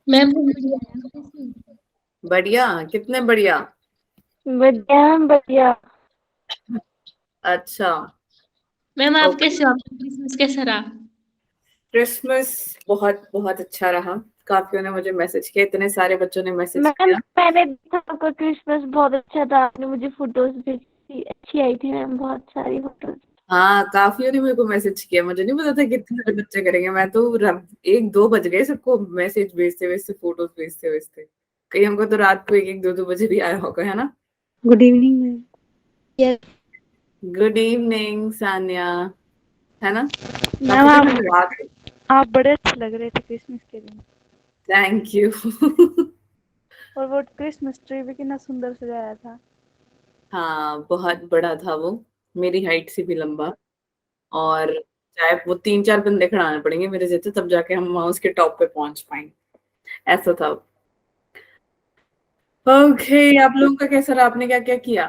Ma'am बहुत बढ़िया। बढ़िया? कितने बढ़िया? बढ़िया बढ़िया। अच्छा। मैम आप ओके। कैसे हो? आपका क्रिसमस कैसा रहा? क्रिसमस बहुत बहुत अच्छा रहा। काफियों ने मुझे मैसेज किया, इतने सारे बच्चों ने मैसेज मैम किया। मैंने देखा आपका क्रिसमस बहुत अच्छा था, आपने मुझे फोटोज भेजी, अच्छी आई थी मैम, बहुत सारी फोटोज। हाँ, काफियों ने मेरे को मैसेज किया, मुझे नहीं पता था कि इतने सारे बच्चे करेंगे। मैं तो 1-2 बज गए सबको मैसेज भेजते भेजते, फोटोज भेजते भेजते। कहीं हमको तो रात को 1-1 2-2 बजे भी आया होगा, है ना? Good evening ma'am. Yes good evening Sanya. है ना? मैम, काफी धन्यवाद। आप बड़े अच्छे लग रहे थे क्रिसमस के दिन। Thank you. और वो क्रिसमस ट्री भी कितना सुंदर सजाया था। हाँ, बहुत बड़ा था वो, मेरी हाइट से भी लंबा। और चाहे वो 3-4 बंदे खड़ाने पड़ेंगे मेरे जैसे, तब जाके हम वहां उसके टॉप पे पहुंच पाएंगे। ऐसा था। ओके, आप लोगों का कैसा रहा? आपने क्या क्या किया?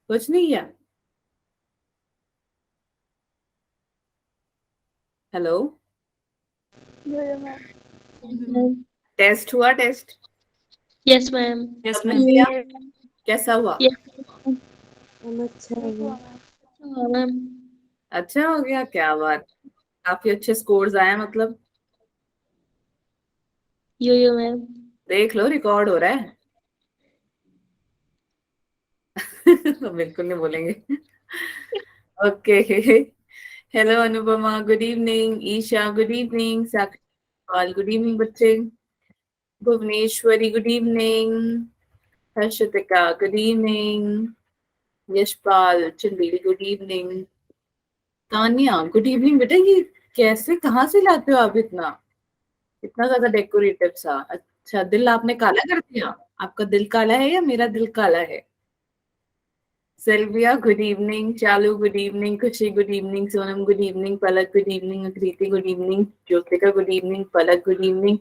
कुछ नहीं किया? हेलो? टेस्ट हुआ? Test yes ma'am. सबने दिया? कैसा हुआ? यस अच्छा है वो। मैम। अच्छा हो गया, क्या बात। काफी अच्छे स्कोर्स आए हैं मतलब। Yo ma'am. देख लो, रिकॉर्ड हो रहा है। बिल्कुल नहीं बोलेंगे। Okay. Hello Anupama, good evening. Isha good evening. Sakshi good evening बच्चे। Bhuvaneshwari good evening. Harshitika good evening. Yashpal Chanderi good evening. Tania good evening. बेटा ये कैसे, कहाँ से लाते हो आप इतना इतना ज्यादा डेकोरेटिव सा? अच्छा, दिल आपने काला कर दिया? आपका दिल काला है या मेरा दिल काला है? Selvia good evening. Chalu good evening. Khushi good evening. Sonam good evening. Palak good evening. Kriti good evening. Jyotika good evening. Palak good evening.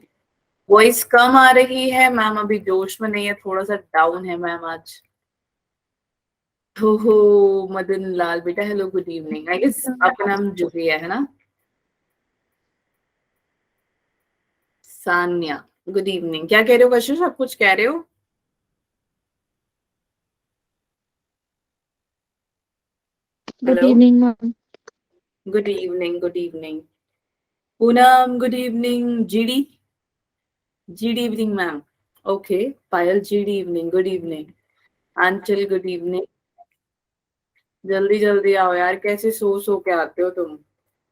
Voice कम आ रही है मैम, अभी जोश में नहीं है, थोड़ा सा डाउन है मैम आज। हो मदन लाल बेटा, hello good evening. I guess आपका नाम जुबिया है ना? Sanya good evening. क्या कह रहे हो कशिश, आप कुछ कह रहे हो? Good hello? Evening ma'am. Good evening, good evening. Poonam good evening. GD GD evening ma'am. Okay. Payal GD evening, good evening. Anchal good evening. जल्दी जल्दी आओ यार, कैसे सो के आते हो तुम?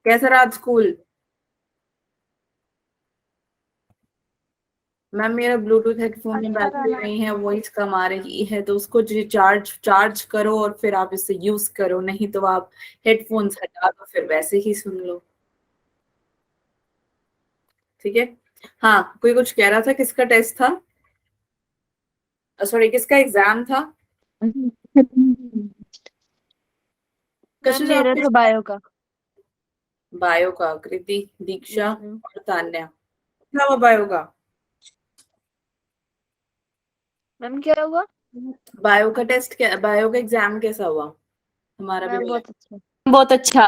कैसा रहा आज स्कूल? मैम मेरा ब्लूटूथ हेडफोन में अच्छा रहा बैटरी मैम। नहीं है, वॉइस कम आ रही है, तो उसको चार्ज करो और फिर आप इसे यूज करो, नहीं तो आप हेडफोन्स हटा दो फिर वैसे ही सुन लो। ठीक है। हाँ, कोई कुछ कह रहा था, किसका टेस्ट था? सॉरी, किसका एग्जाम था? मैम कशिश आप मेरा किस? था बायो का। बायो का कृति, दीक्षा यस मैम। और तान्या। क्या हुआ बायो का? मैम क्या हुआ? बायो का टेस्ट, क्या बायो का एग्जाम कैसा हुआ? हमारा भी मैम हुआ है। बहुत अच्छा। बहुत अच्छा।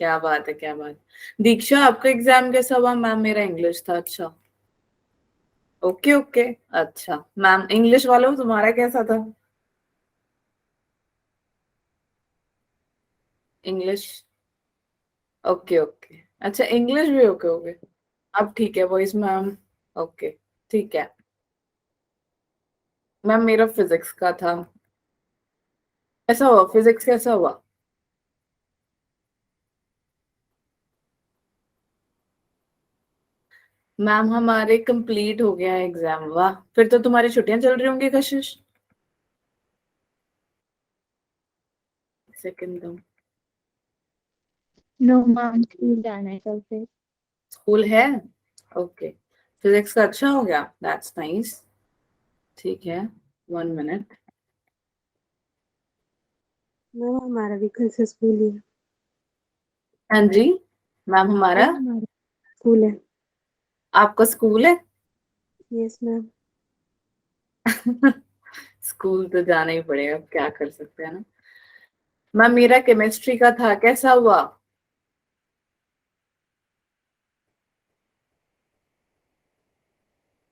क्या बात है, क्या बात। दीक्षा आपका एग्जाम कैसा हुआ? मैम मेरा इंग्लिश था। अच्छा। Okay okay. अच्छा मैम, इंग्लिश वालों तुम्हारा कैसा था? इंग्लिश। Okay okay. अच्छा, इंग्लिश भी ओके ओके। अब ठीक है वॉइस मैम। ओके। ठीक है। मैम मेरा फिजिक्स का था। कैसा हुआ फिजिक्स, कैसा हुआ? मैम हमारे कंप्लीट हो गया है एग्जाम। वाह, फिर तो तुम्हारी छुट्टियां चल रही होंगी कशिश। सेकंड दो। नो मैम, स्कूल जाना है कल से। स्कूल है? ओके। फिजिक्स का अच्छा हो गया, दैट्स नाइस। ठीक है। 1 मिनट। मैम हमारा भी कल से स्कूल ही है। हाँ जी। मैम हमारा, मैम हमारा स्कूल है। आपका स्कूल है? Yes ma'am. स्कूल तो जाना ही पड़ेगा, अब क्या कर सकते हैं ना। मैम मेरा केमिस्ट्री का था, कैसा हुआ?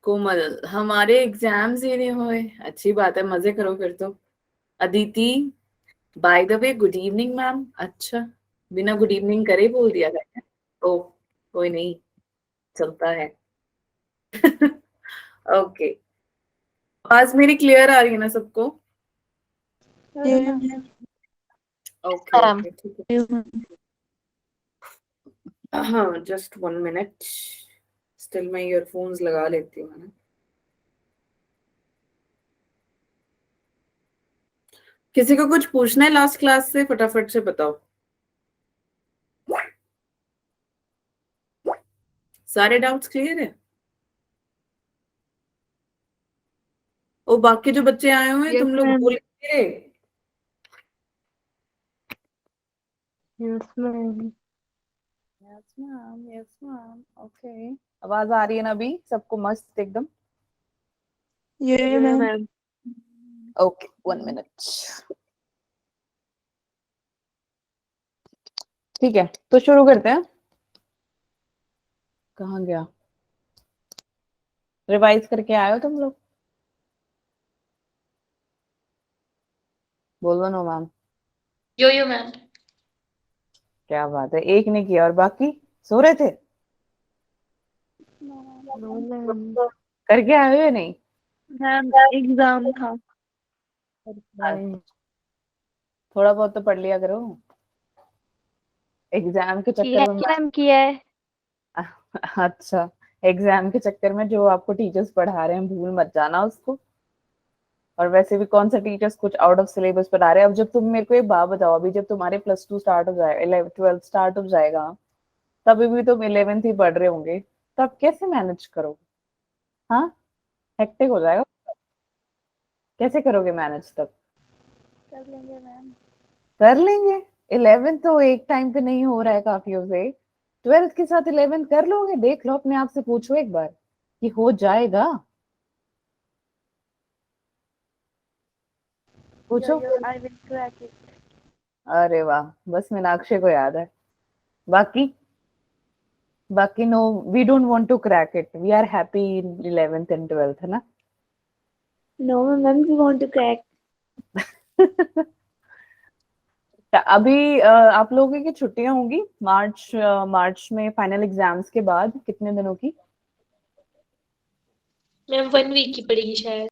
कोमल, हमारे एग्जाम्स देने हुए, अच्छी बात है, मजे करो फिर तो। Aditi, by the way good evening ma'am. अच्छा, बिना गुड इवनिंग करे बोल दिया था। ओ, कोई नहीं, चलता है। ओके, आवाज मेरी क्लियर आ रही है ना सबको? ओके ओके, ठीक है। हाँ, जस्ट 1 मिनट, स्टिल मैं ईयरफोन्स लगा लेती हूँ ना। किसी को कुछ पूछना है लास्ट क्लास से? फटाफट से बताओ। सारे डाउट्स क्लियर है? ओ, बाकी जो बच्चे आए हुए हैं, तुम लोग बोलेंगे? Yes ma'am. Yes ma'am, yes ma'am, okay. आवाज आ रही है ना अभी सबको मस्त एकदम? ये मैम। Okay, 1 minute. ठीक है, तो शुरू करते हैं। कहाँ गया? रिवाइज करके आए हो तुम लोग? बोलो नो मैम। यो मैम। क्या बात है, एक ने किया और बाकी सो रहे थे? No ma'am. करके आए हो या नहीं? मैम एग्जाम था। थोड़ा बहुत तो पढ़ लिया करो, एग्जाम के किया चक्कर में। मैम, किया है। अच्छा, एग्जाम के चक्कर में जो आपको टीचर्स पढ़ा रहे हैं भूल मत जाना उसको। और वैसे भी कौन सा टीचर्स कुछ आउट ऑफ सिलेबस पढ़ा रहे हैं? अब जब तुम मेरे को एक बात बताओ, अभी जब तुम्हारे +2 स्टार्ट हो जाएगा, 11 12 स्टार्ट हो जाएगा, तभी भी तुम 11th ही पढ़ रहे होंगे, तब कैसे मैनेज करोगे? हाँ, हेक्टिक हो जाएगा। कैसे करोगे मैनेज तब? कर लेंगे मैम। कर लेंगे। 11th तो एक टाइम पे नहीं हो रहा है काफियों से, 12th के साथ 11th कर लोगे? देख लो, अपने आप से पूछो एक बार कि हो जाएगा। पूछो। I will crack it. अरे वाह, बस मीनाक्षी को याद है, बाकी बाकी no, we don't want to crack it, we are happy in 11th and 12th, है ना? No ma'am, we want to crack. अभी आप लोगों की छुट्टियां होंगी मार्च में, फाइनल एग्जाम्स के बाद कितने दिनों की? मैम 1 वीक की पड़ेगी शायद।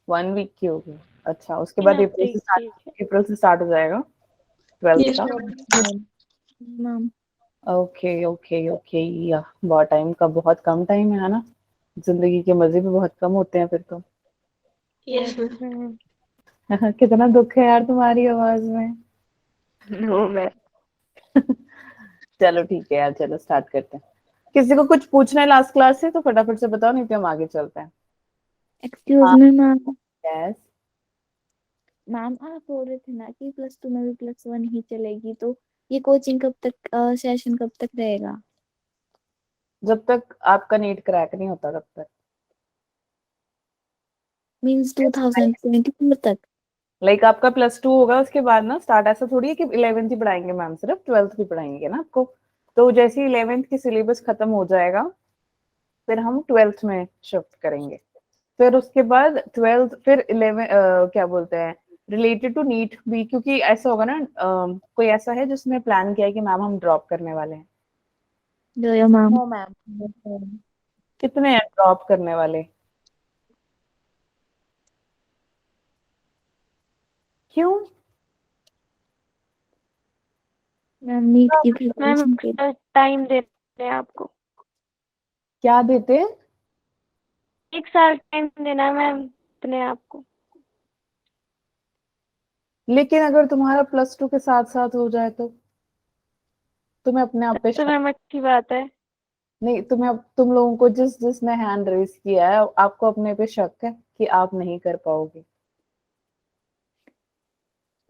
1 वीक की होगी। अच्छा, उसके बाद अप्रैल से स्टार्ट हो जाएगा 12th यस का। Ma'am. Ma'am. Okay okay okay, या बहुत टाइम का, बहुत कम टाइम है ना? जिंदगी के मजे भी बहुत कम होते हैं फिर तो। Yes ma'am. कितना दुख है यार तुम्हारी आवाज में। No ma'am. चलो ठीक है यार, चलो स्टार्ट करते हैं। किसी को कुछ पूछना है लास्ट क्लास से तो फटाफट से बताओ, नहीं तो हम आगे चलते हैं। एक्सक्यूज हाँ, मी मैम। यस। मैम आप बोल रहे थे ना कि +2 में भी +1 ही चलेगी, तो ये कोचिंग कब तक, सेशन कब तक रहेगा? जब तक आपका नीट क्रैक नहीं होता तब तक। मीन्स 2024 तक? लाइक आपका +2 होगा उसके बाद ना स्टार्ट, ऐसा थोड़ी है कि 11th ही पढ़ाएंगे मैम, सिर्फ 12th भी पढ़ाएंगे ना आपको। तो जैसे ही 11th की सिलेबस खत्म हो जाएगा, फिर हम 12th में शिफ्ट करेंगे। फिर उसके बाद 12th, फिर 11 क्या बोलते हैं, रिलेटेड टू नीट भी, क्योंकि ऐसा होगा ना, कोई ऐसा है जिसने प्लान किया है कि मैम हम ड्रॉप करने वाले हैं? जो मैम। No ma'am. कितने हैं ड्रॉप करने वाले? क्यों? मैम नीट की मैम प्रिपरेशन के लिए। टाइम देते हैं आपको, क्या देते हैं? 1 साल टाइम देना है मैम अपने आप को। लेकिन अगर तुम्हारा +2 के साथ साथ हो जाए तो तुम्हें अपने आप पे तो शक? मैम अच्छी बात है। नहीं, तुम लोगों को जिसने हैंड रेस किया है, आपको अपने पे शक है कि आप नहीं कर पाओगे?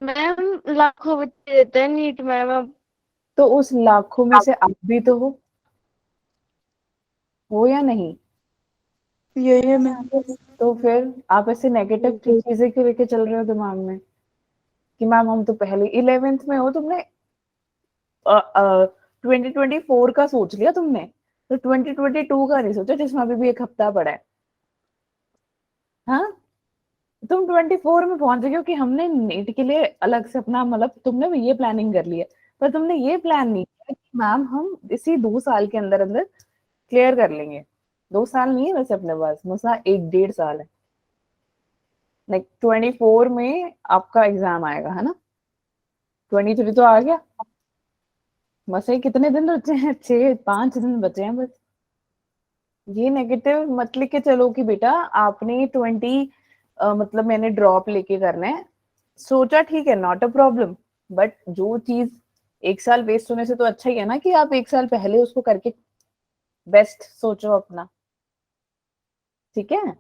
मैम लाखों बच्चे देते हैं नीट मैम अब। तो उस लाखों में से आप भी तो हो या नहीं? ये मैम। तो फिर आप ऐसे नेगेटिव चीजें क्यों लेके चल रहे हो दिमाग में कि मैम हम तो पहले 11th में हो, तुमने 2024 का सोच लिया तुमने, तो 2022 का नहीं सोचा जिसमें अभी भी एक हफ्ता पड़ा है। हाँ, तुम 24 में पहुंच गए हो कि हमने नीट के लिए अलग से अपना, मतलब तुमने भी ये प्लानिंग कर ली है, पर तुमने ये प्लान नहीं किया कि मैम हम इसी 2 साल के अंदर अंदर क्लियर कर लेंगे। 2 साल नहीं है वैसे अपने पास, मुझे 1-1.5 साल है। लाइक 24 में आपका एग्जाम आएगा, है ना? 23 तो आ गया, बस ही कितने दिन बचे हैं? 5 दिन बचे हैं बस। ये नेगेटिव मत लेके चलो कि बेटा आपने 20 मतलब मैंने ड्रॉप लेके करना है। सोचा, ठीक है, नॉट अ प्रॉब्लम, बट जो चीज 1 साल वेस्ट होने से तो अच्छा ही है ना कि आप 1 साल पहले उसको करके बेस्ट सोचो अपना। ठीक है?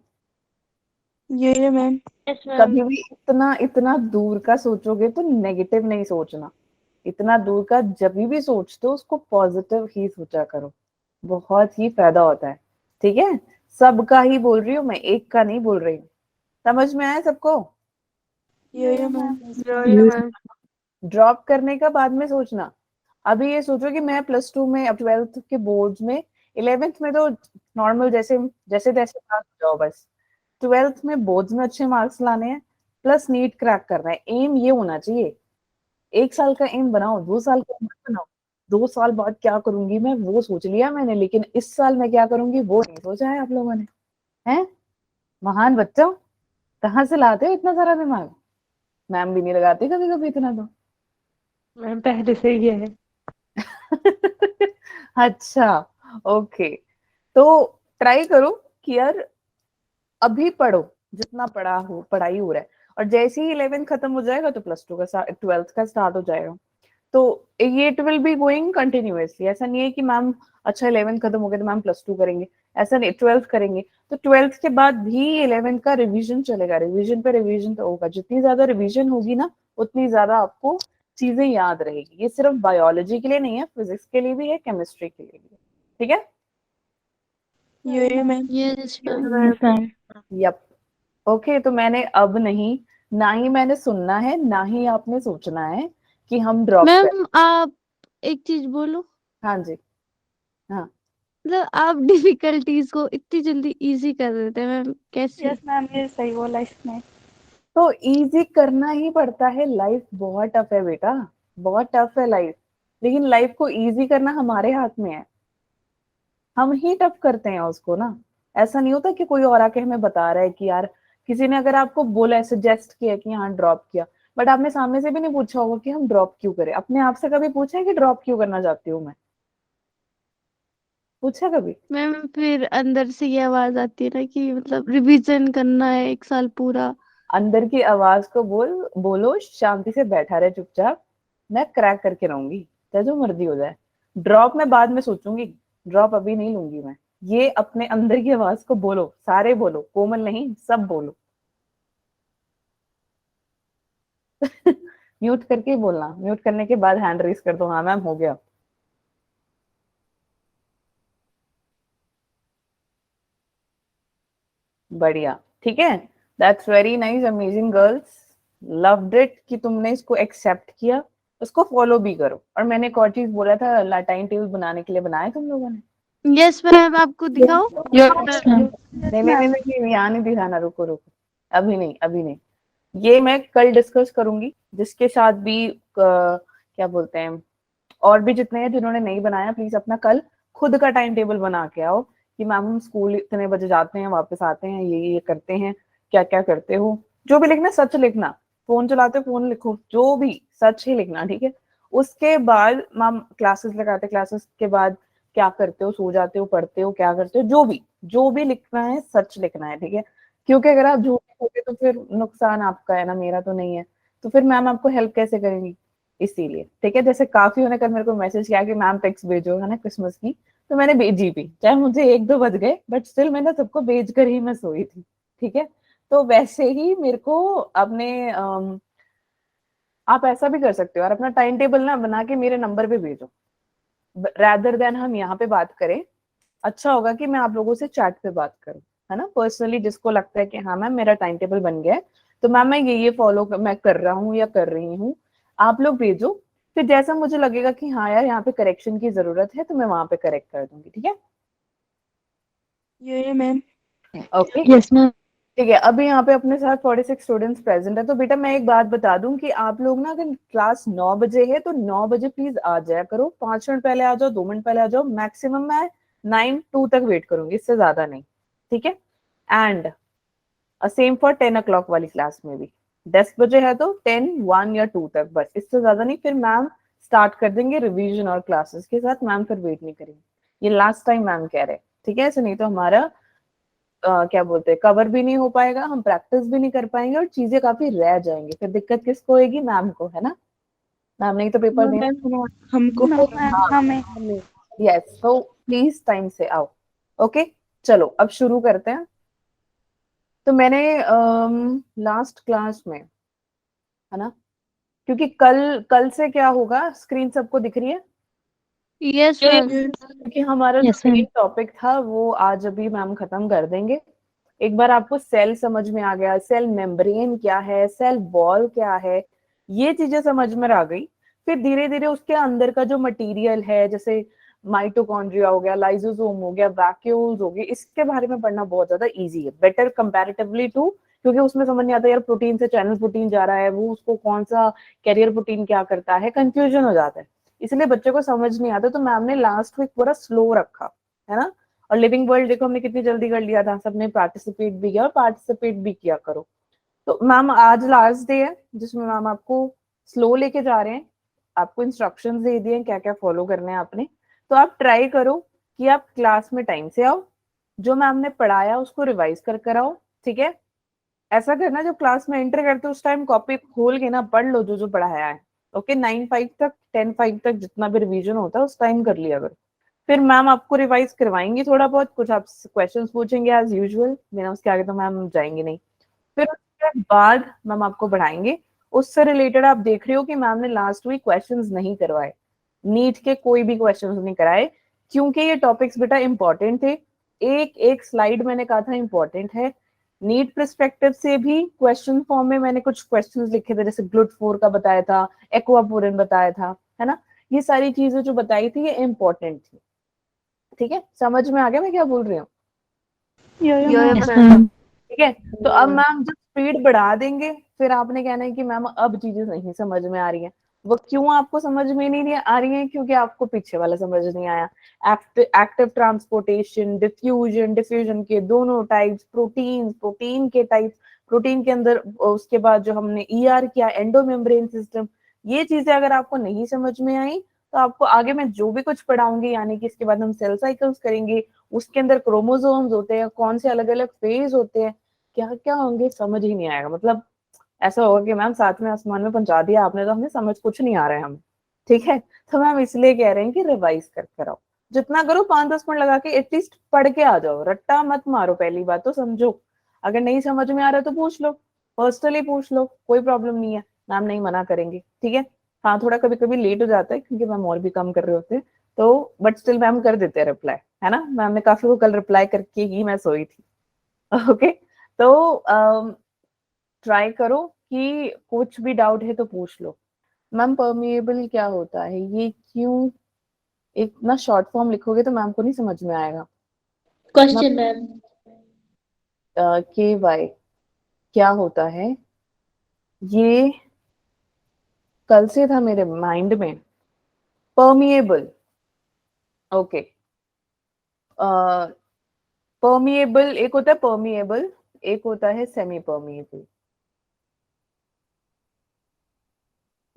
Yeah ma'am. Yes ma'am. कभी भी इतना इतना दूर का सोचोगे तो नेगेटिव नहीं सोचना। इतना दूर का जब भी सोचते हो उसको पॉजिटिव ही सोचा करो, बहुत ही फायदा होता है। ठीक है? सबका ही बोल रही हूँ मैं, एक का नहीं बोल रही हूँ। समझ में आया सबको? ये मैम। ड्रॉप करने का बाद में सोचना। अभी ये सोचो कि मैं +2 में, अब 12th के बोर्ड्स में, 11th में तो नॉर्मल जैसे जैसे तैसे पास हो जाओ बस। 12th में बोर्ड्स में अच्छे मार्क्स लाने हैं, प्लस नीट क्रैक करना है। एम ये होना चाहिए। 1 साल का एम बनाओ, 2 साल का एम बनाओ। 2 साल बाद क्या करूंगी मैं वो सोच लिया मैंने, लेकिन इस साल मैं क्या करूंगी वो नहीं सोचा है आप लोगों ने। हैं? महान बच्चों, कहाँ से लाते हो इतना सारा दिमाग? मैम भी नहीं लगाती कभी कभी इतना तो। मैम पहले से ही है। अच्छा, ओके। तो ट्राई करो कि यार अभी पढ़ो, जितना पढ़ाई हो रहा है, और जैसे ही 11th खत्म हो जाएगा तो +2 का 12th का स्टार्ट हो जाएगा। तो ये it will be going continuously. ऐसा नहीं है कि मैम अच्छा 11th खत्म हो गया तो मैम +2 करेंगे, ऐसा नहीं। 12th करेंगे तो 12th के बाद भी 11th का रिवीजन चलेगा, रिवीजन पे रिवीजन तो होगा। जितनी ज्यादा रिवीजन होगी ना उतनी ज्यादा आपको चीजें याद रहेगी। ये सिर्फ बायोलॉजी के लिए नहीं है, फिजिक्स के लिए भी है, केमिस्ट्री के लिए भी है। ठीक है? Yeah ma'am. Yes ma'am. Yup. Okay, तो मैंने अब नहीं, ना ही मैंने सुनना है, ना ही आपने सोचना है कि हम ड्रॉप कर। मैम आप एक चीज बोलो, हाँ जी, हाँ। मतलब आप डिफिकल्टीज को इतनी जल्दी इजी कर देते हैं मैम, कैसे? यस मैम, ये सही बोला इसने। तो इजी करना ही पड़ता है, लाइफ बहुत टफ है बेटा, बहुत टफ है लाइफ। लेकिन लाइफ को इजी करना हमारे हाथ में है, हम ही टफ करते हैं उसको ना। ऐसा नहीं होता कि कोई और आके हमें बता रहा है कि यार, किसी ने अगर आपको बोला, सजेस्ट किया कि हाँ ड्रॉप किया, बट आपने सामने से भी नहीं पूछा होगा कि हम ड्रॉप क्यों करें। अपने आप से कभी पूछा है कि ड्रॉप क्यों करना चाहती हूँ मैं? पूछा कभी? मैम फिर अंदर से ये आवाज आती है ना कि मतलब रिवीजन करना है 1 साल पूरा। अंदर की आवाज को बोलो शांति से बैठा रहे चुपचाप, मैं क्रैक करके रहूंगी, चाहे जो मर्जी हो जाए। ड्रॉप मैं बाद में सोचूंगी, ड्रॉप अभी नहीं लूंगी मैं। ये अपने अंदर की आवाज को बोलो, सारे बोलो, कोमल नहीं, सब बोलो। म्यूट करके ही बोलना, म्यूट करने के बाद हैंड रेस कर दो, हाँ मैम हो गया। बढ़िया, ठीक है। That's very nice, amazing girls, loved it कि तुमने इसको एक्सेप्ट किया। उसको फॉलो भी करो। और मैंने एक और चीज बोला था, टाइम टेबल बनाने के लिए, बनाया तुम लोगों ने? यस मैम, आपको दिखाओ। Yes ma'am. नहीं नहीं नहीं नहीं, यहाँ नहीं दिखाना, रुको रुको, अभी नहीं अभी नहीं। ये मैं कल डिस्कस करूंगी, जिसके साथ भी क्या बोलते हैं, और भी जितने हैं जिन्होंने नहीं बनाया, प्लीज अपना कल खुद का टाइम टेबल बना के आओ कि मैम हम स्कूल इतने बजे जाते हैं, वापस आते हैं, ये करते हैं, क्या क्या करते हो। जो भी लिखना सच लिखना, फोन चलाते हो फोन लिखो, जो भी सच ही लिखना, ठीक है? उसके बाद मैम क्लासेस लगाते, क्लासेस के बाद क्या करते हो, सो जाते हो, पढ़ते हो, क्या करते हो, जो भी लिखना है सच लिखना है, ठीक है? क्योंकि अगर आप झूठ लिखोगे तो फिर नुकसान आपका है ना, मेरा तो नहीं है। तो फिर मैम आपको हेल्प कैसे करेंगी? इसीलिए, ठीक है? जैसे काफी ने कल मेरे को मैसेज किया कि मैम पिक्स भेजो, है ना, क्रिसमस की, तो मैंने भेजी भी, चाहे मुझे 1-2 बज गए, बट स्टिल मैंने सबको भेज कर ही मैं सोई थी। ठीक है? तो वैसे ही मेरे को अपने आप ऐसा भी कर सकते हो और अपना टाइम टेबल ना बना के मेरे नंबर पे भेजो, रैदर देन हम यहाँ पे बात करें। अच्छा होगा कि मैं आप लोगों से चैट पे बात करूं, है ना, पर्सनली, जिसको लगता है कि हाँ मैम मेरा टाइम टेबल बन गया है, तो मैम मैं ये फॉलो मैं कर रहा हूँ या कर रही हूँ, आप लोग भेजो। फिर जैसा मुझे लगेगा कि हाँ यार यहाँ पे करेक्शन की जरूरत है, तो मैं वहां पे करेक्ट कर दूंगी। ठीक है? Yeah ma'am. Okay, yes ma'am. ठीक है, अभी यहाँ पे अपने साथ 46 स्टूडेंट्स प्रेजेंट है। तो बेटा मैं एक बात बता दूं कि आप लोग ना अगर क्लास 9 बजे है तो 9 बजे प्लीज आ जाया करो। 5 मिनट पहले आ जाओ, 2 मिनट पहले आ जाओ, मैक्सिमम मैं 9 to तक वेट करूंगी, इससे ज्यादा नहीं, ठीक है। एंड सेम फॉर 10 o'clock वाली क्लास में भी 10 बजे है तो 10, 1 या 2 तक, बस इससे ज्यादा नहीं। फिर मैम स्टार्ट कर देंगे रिवीजन और क्लासेस के साथ, मैम फिर वेट नहीं करेंगे। ये लास्ट टाइम मैम कह रहे हैं, ठीक है, ऐसे नहीं तो हमारा क्या बोलते हैं, कवर भी नहीं हो पाएगा, हम प्रैक्टिस भी नहीं कर पाएंगे और चीजें काफी रह जाएंगी। फिर दिक्कत किसको होगी? मैम को, है ना। मैम ने ही तो पेपर दिया। हमको हमें यस, तो प्लीज टाइम से आओ। ओके, चलो अब शुरू करते हैं। तो मैंने लास्ट क्लास में, है ना, क्योंकि कल कल से क्या होगा, स्क्रीन सबको दिख रही है? Yes ma'am. क्योंकि हमारा जो Yes, ma'am. मेन टॉपिक था वो आज अभी मैम खत्म कर देंगे। एक बार आपको सेल समझ में आ गया, सेल मेम्ब्रेन क्या है, सेल वॉल क्या है, ये चीजें समझ में आ गई। फिर धीरे धीरे उसके अंदर का जो मटेरियल है, जैसे माइटोकॉन्ड्रिया हो गया, लाइसोसोम हो गया, वैक्यूल्स हो गए, इसके बारे में पढ़ना बहुत ज्यादा इजी है, बेटर कंपैरेटिवली टू, क्योंकि उसमें समझ नहीं आता यार प्रोटीन से चैनल प्रोटीन जा रहा है, वो उसको कौन सा कैरियर प्रोटीन क्या करता है, कंफ्यूजन हो जाता है, इसलिए बच्चे को समझ नहीं आता। तो मैम ने लास्ट वीक पूरा स्लो रखा, है ना। और लिविंग वर्ल्ड देखो हमने कितनी जल्दी कर लिया था, सबने पार्टिसिपेट भी किया और पार्टिसिपेट भी किया करो। तो मैम आज लास्ट डे है जिसमें मैम आपको स्लो लेके जा रहे हैं, आपको इंस्ट्रक्शंस दे दिए क्या क्या फॉलो करने हैं आपने। तो आप ट्राई करो कि आप क्लास में टाइम से आओ, जो मैम ने पढ़ाया उसको रिवाइज कर आओ, ठीक है। ऐसा करना जब क्लास में एंटर करते हो उस टाइम कॉपी खोल के ना पढ़ लो जो जो पढ़ाया है। ओके, 9-5 तक, 10-5 तक जितना भी रिवीजन होता है उस टाइम कर लिया करो। फिर मैम आपको रिवाइज करवाएंगी थोड़ा बहुत, कुछ आप क्वेश्चंस पूछेंगे एज यूजुअल, बिना उसके आगे तो मैम जाएंगे नहीं। फिर उसके बाद मैम आपको पढ़ाएंगे। उससे रिलेटेड आप देख रहे हो कि मैम ने लास्ट वीक क्वेश्चंस नहीं करवाए, नीट के कोई भी क्वेश्चंस नहीं कराए, क्योंकि ये टॉपिक्स बेटा इंपॉर्टेंट थे। एक एक स्लाइड मैंने कहा था इंपॉर्टेंट है। नीट पर्सपेक्टिव से भी क्वेश्चन फॉर्म में मैंने कुछ क्वेश्चंस लिखे थे, जैसे ग्लूट4 का बताया था, एक्वापोरिन बताया था, है ना। ये सारी चीजें जो बताई थी ये इंपॉर्टेंट थी, ठीक है। समझ में आ गया मैं क्या बोल रही हूँ? Yes, ma'am. ठीक है। तो अब मैम जब स्पीड बढ़ा देंगे फिर आपने कहना है कि मैम अब चीजें नहीं समझ में आ रही हैं। वो क्यों आपको समझ में नहीं आ रही है? क्योंकि आपको पीछे वाला समझ नहीं आया। एक्टिव ट्रांसपोर्टेशन, डिफ्यूजन, डिफ्यूजन के दोनों टाइप्स, प्रोटीन के टाइप्स, प्रोटीन के अंदर उसके बाद जो हमने ईआर किया, एंडो मेम्ब्रेन सिस्टम, ये चीजें अगर आपको नहीं समझ में आई तो आपको आगे मैं जो भी कुछ पढ़ाऊंगी, यानी कि इसके बाद हम सेल साइकिल्स करेंगे, उसके अंदर क्रोमोसोम्स होते हैं, कौन से अलग अलग फेज होते हैं, क्या क्या होंगे, समझ ही नहीं आएगा। मतलब ऐसा होगा कि मैम साथ में आसमान में पहुंचा दिया आपने तो हमें समझ कुछ नहीं आ रहा है हमें, ठीक है। तो मैम इसलिए कह रहे हैं कि रिवाइज कर आओ, जितना करो 5-10 मिनट लगा के एटलीस्ट पढ़ के आ जाओ, रट्टा मत मारो, पहली बात तो समझो। अगर नहीं समझ में आ रहा तो पूछ लो, पर्सनली पूछ लो, कोई प्रॉब्लम नहीं है, मैम नहीं मना करेंगे, ठीक है। हाँ थोड़ा कभी कभी लेट हो जाता है क्योंकि मैम और भी काम कर रहे होते हैं, तो बट स्टिल मैम कर देते हैं रिप्लाई, है ना। मैम ने काफी वो कल रिप्लाई करके ही मैं सोई थी। ओके, तो ट्राई करो कि कुछ भी डाउट है तो पूछ लो। मैम परमिएबल क्या होता है, ये क्यों इतना शॉर्ट फॉर्म लिखोगे तो मैम को नहीं समझ में आएगा। क्वेश्चन मैम, के वाई क्या होता है, ये कल से था मेरे माइंड में। परमिएबल, ओके, परमिएबल एक होता है परमिएबल, एक होता है सेमी परमिएबल।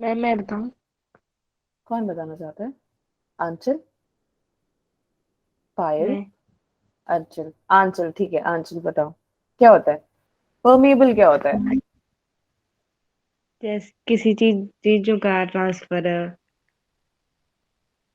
मैं बताऊं? कौन बताना चाहता है? आंचल, पायल, मैं आंचल, आंचल, ठीक है, आंचल बताओ क्या होता है परमिएबल, क्या होता है? जैसे किसी चीजों का ट्रांसफर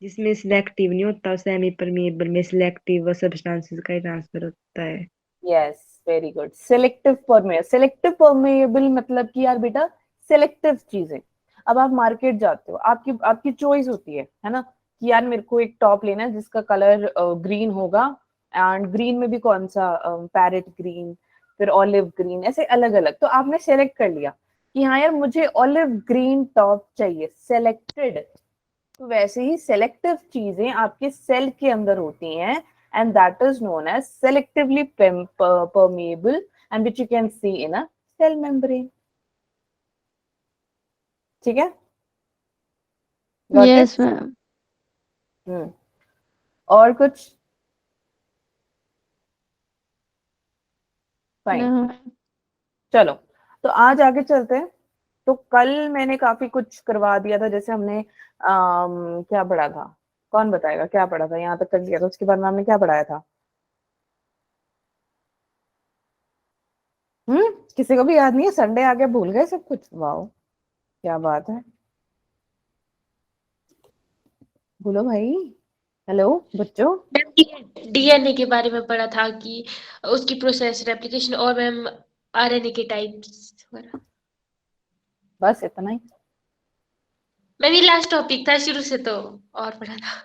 जिसमें सिलेक्टिव नहीं होता, सेमी परमिएबल में सिलेक्टिव सब्सटेंसेस का ही ट्रांसफर होता है। Yes, very good. Selective permeable, selective permeable मतलब कि यार बेटा सिलेक्टिव चीजें, अब आप मार्केट जाते हो, आपकी आपकी चॉइस होती है ना, कि यार मेरे को एक टॉप लेना है जिसका कलर ग्रीन होगा, एंड ग्रीन में भी कौन सा, पैरेट ग्रीन, फिर ऑलिव ग्रीन, ऐसे अलग अलग। तो आपने सेलेक्ट कर लिया कि हाँ यार मुझे ऑलिव ग्रीन टॉप चाहिए, सेलेक्टेड। तो वैसे ही सेलेक्टिव चीजें आपके सेल के अंदर होती हैं, and that is known as selectively permeable, and which you can see in a cell membrane. ठीक है? Got it? Yes ma'am. और कुछ? फाइन, नो चलो तो आज आगे चलते हैं। तो कल मैंने काफी कुछ करवा दिया था, जैसे हमने क्या पढ़ा था, कौन बताएगा क्या पढ़ा था? यहाँ तक कर लिया था, उसके बाद में हमने क्या पढ़ाया था? किसी को भी याद नहीं है? संडे आ गया, भूल गए सब कुछ? वाओ, क्या बात है, बोलो भाई। हेलो बच्चों। मैम डीएनए के बारे में पढ़ा था कि उसकी प्रोसेस, रेप्लिकेशन और मैम आरएनए के टाइप्स वगैरह। बस इतना ही? मैम ये लास्ट टॉपिक था शुरू से, तो और पढ़ा था।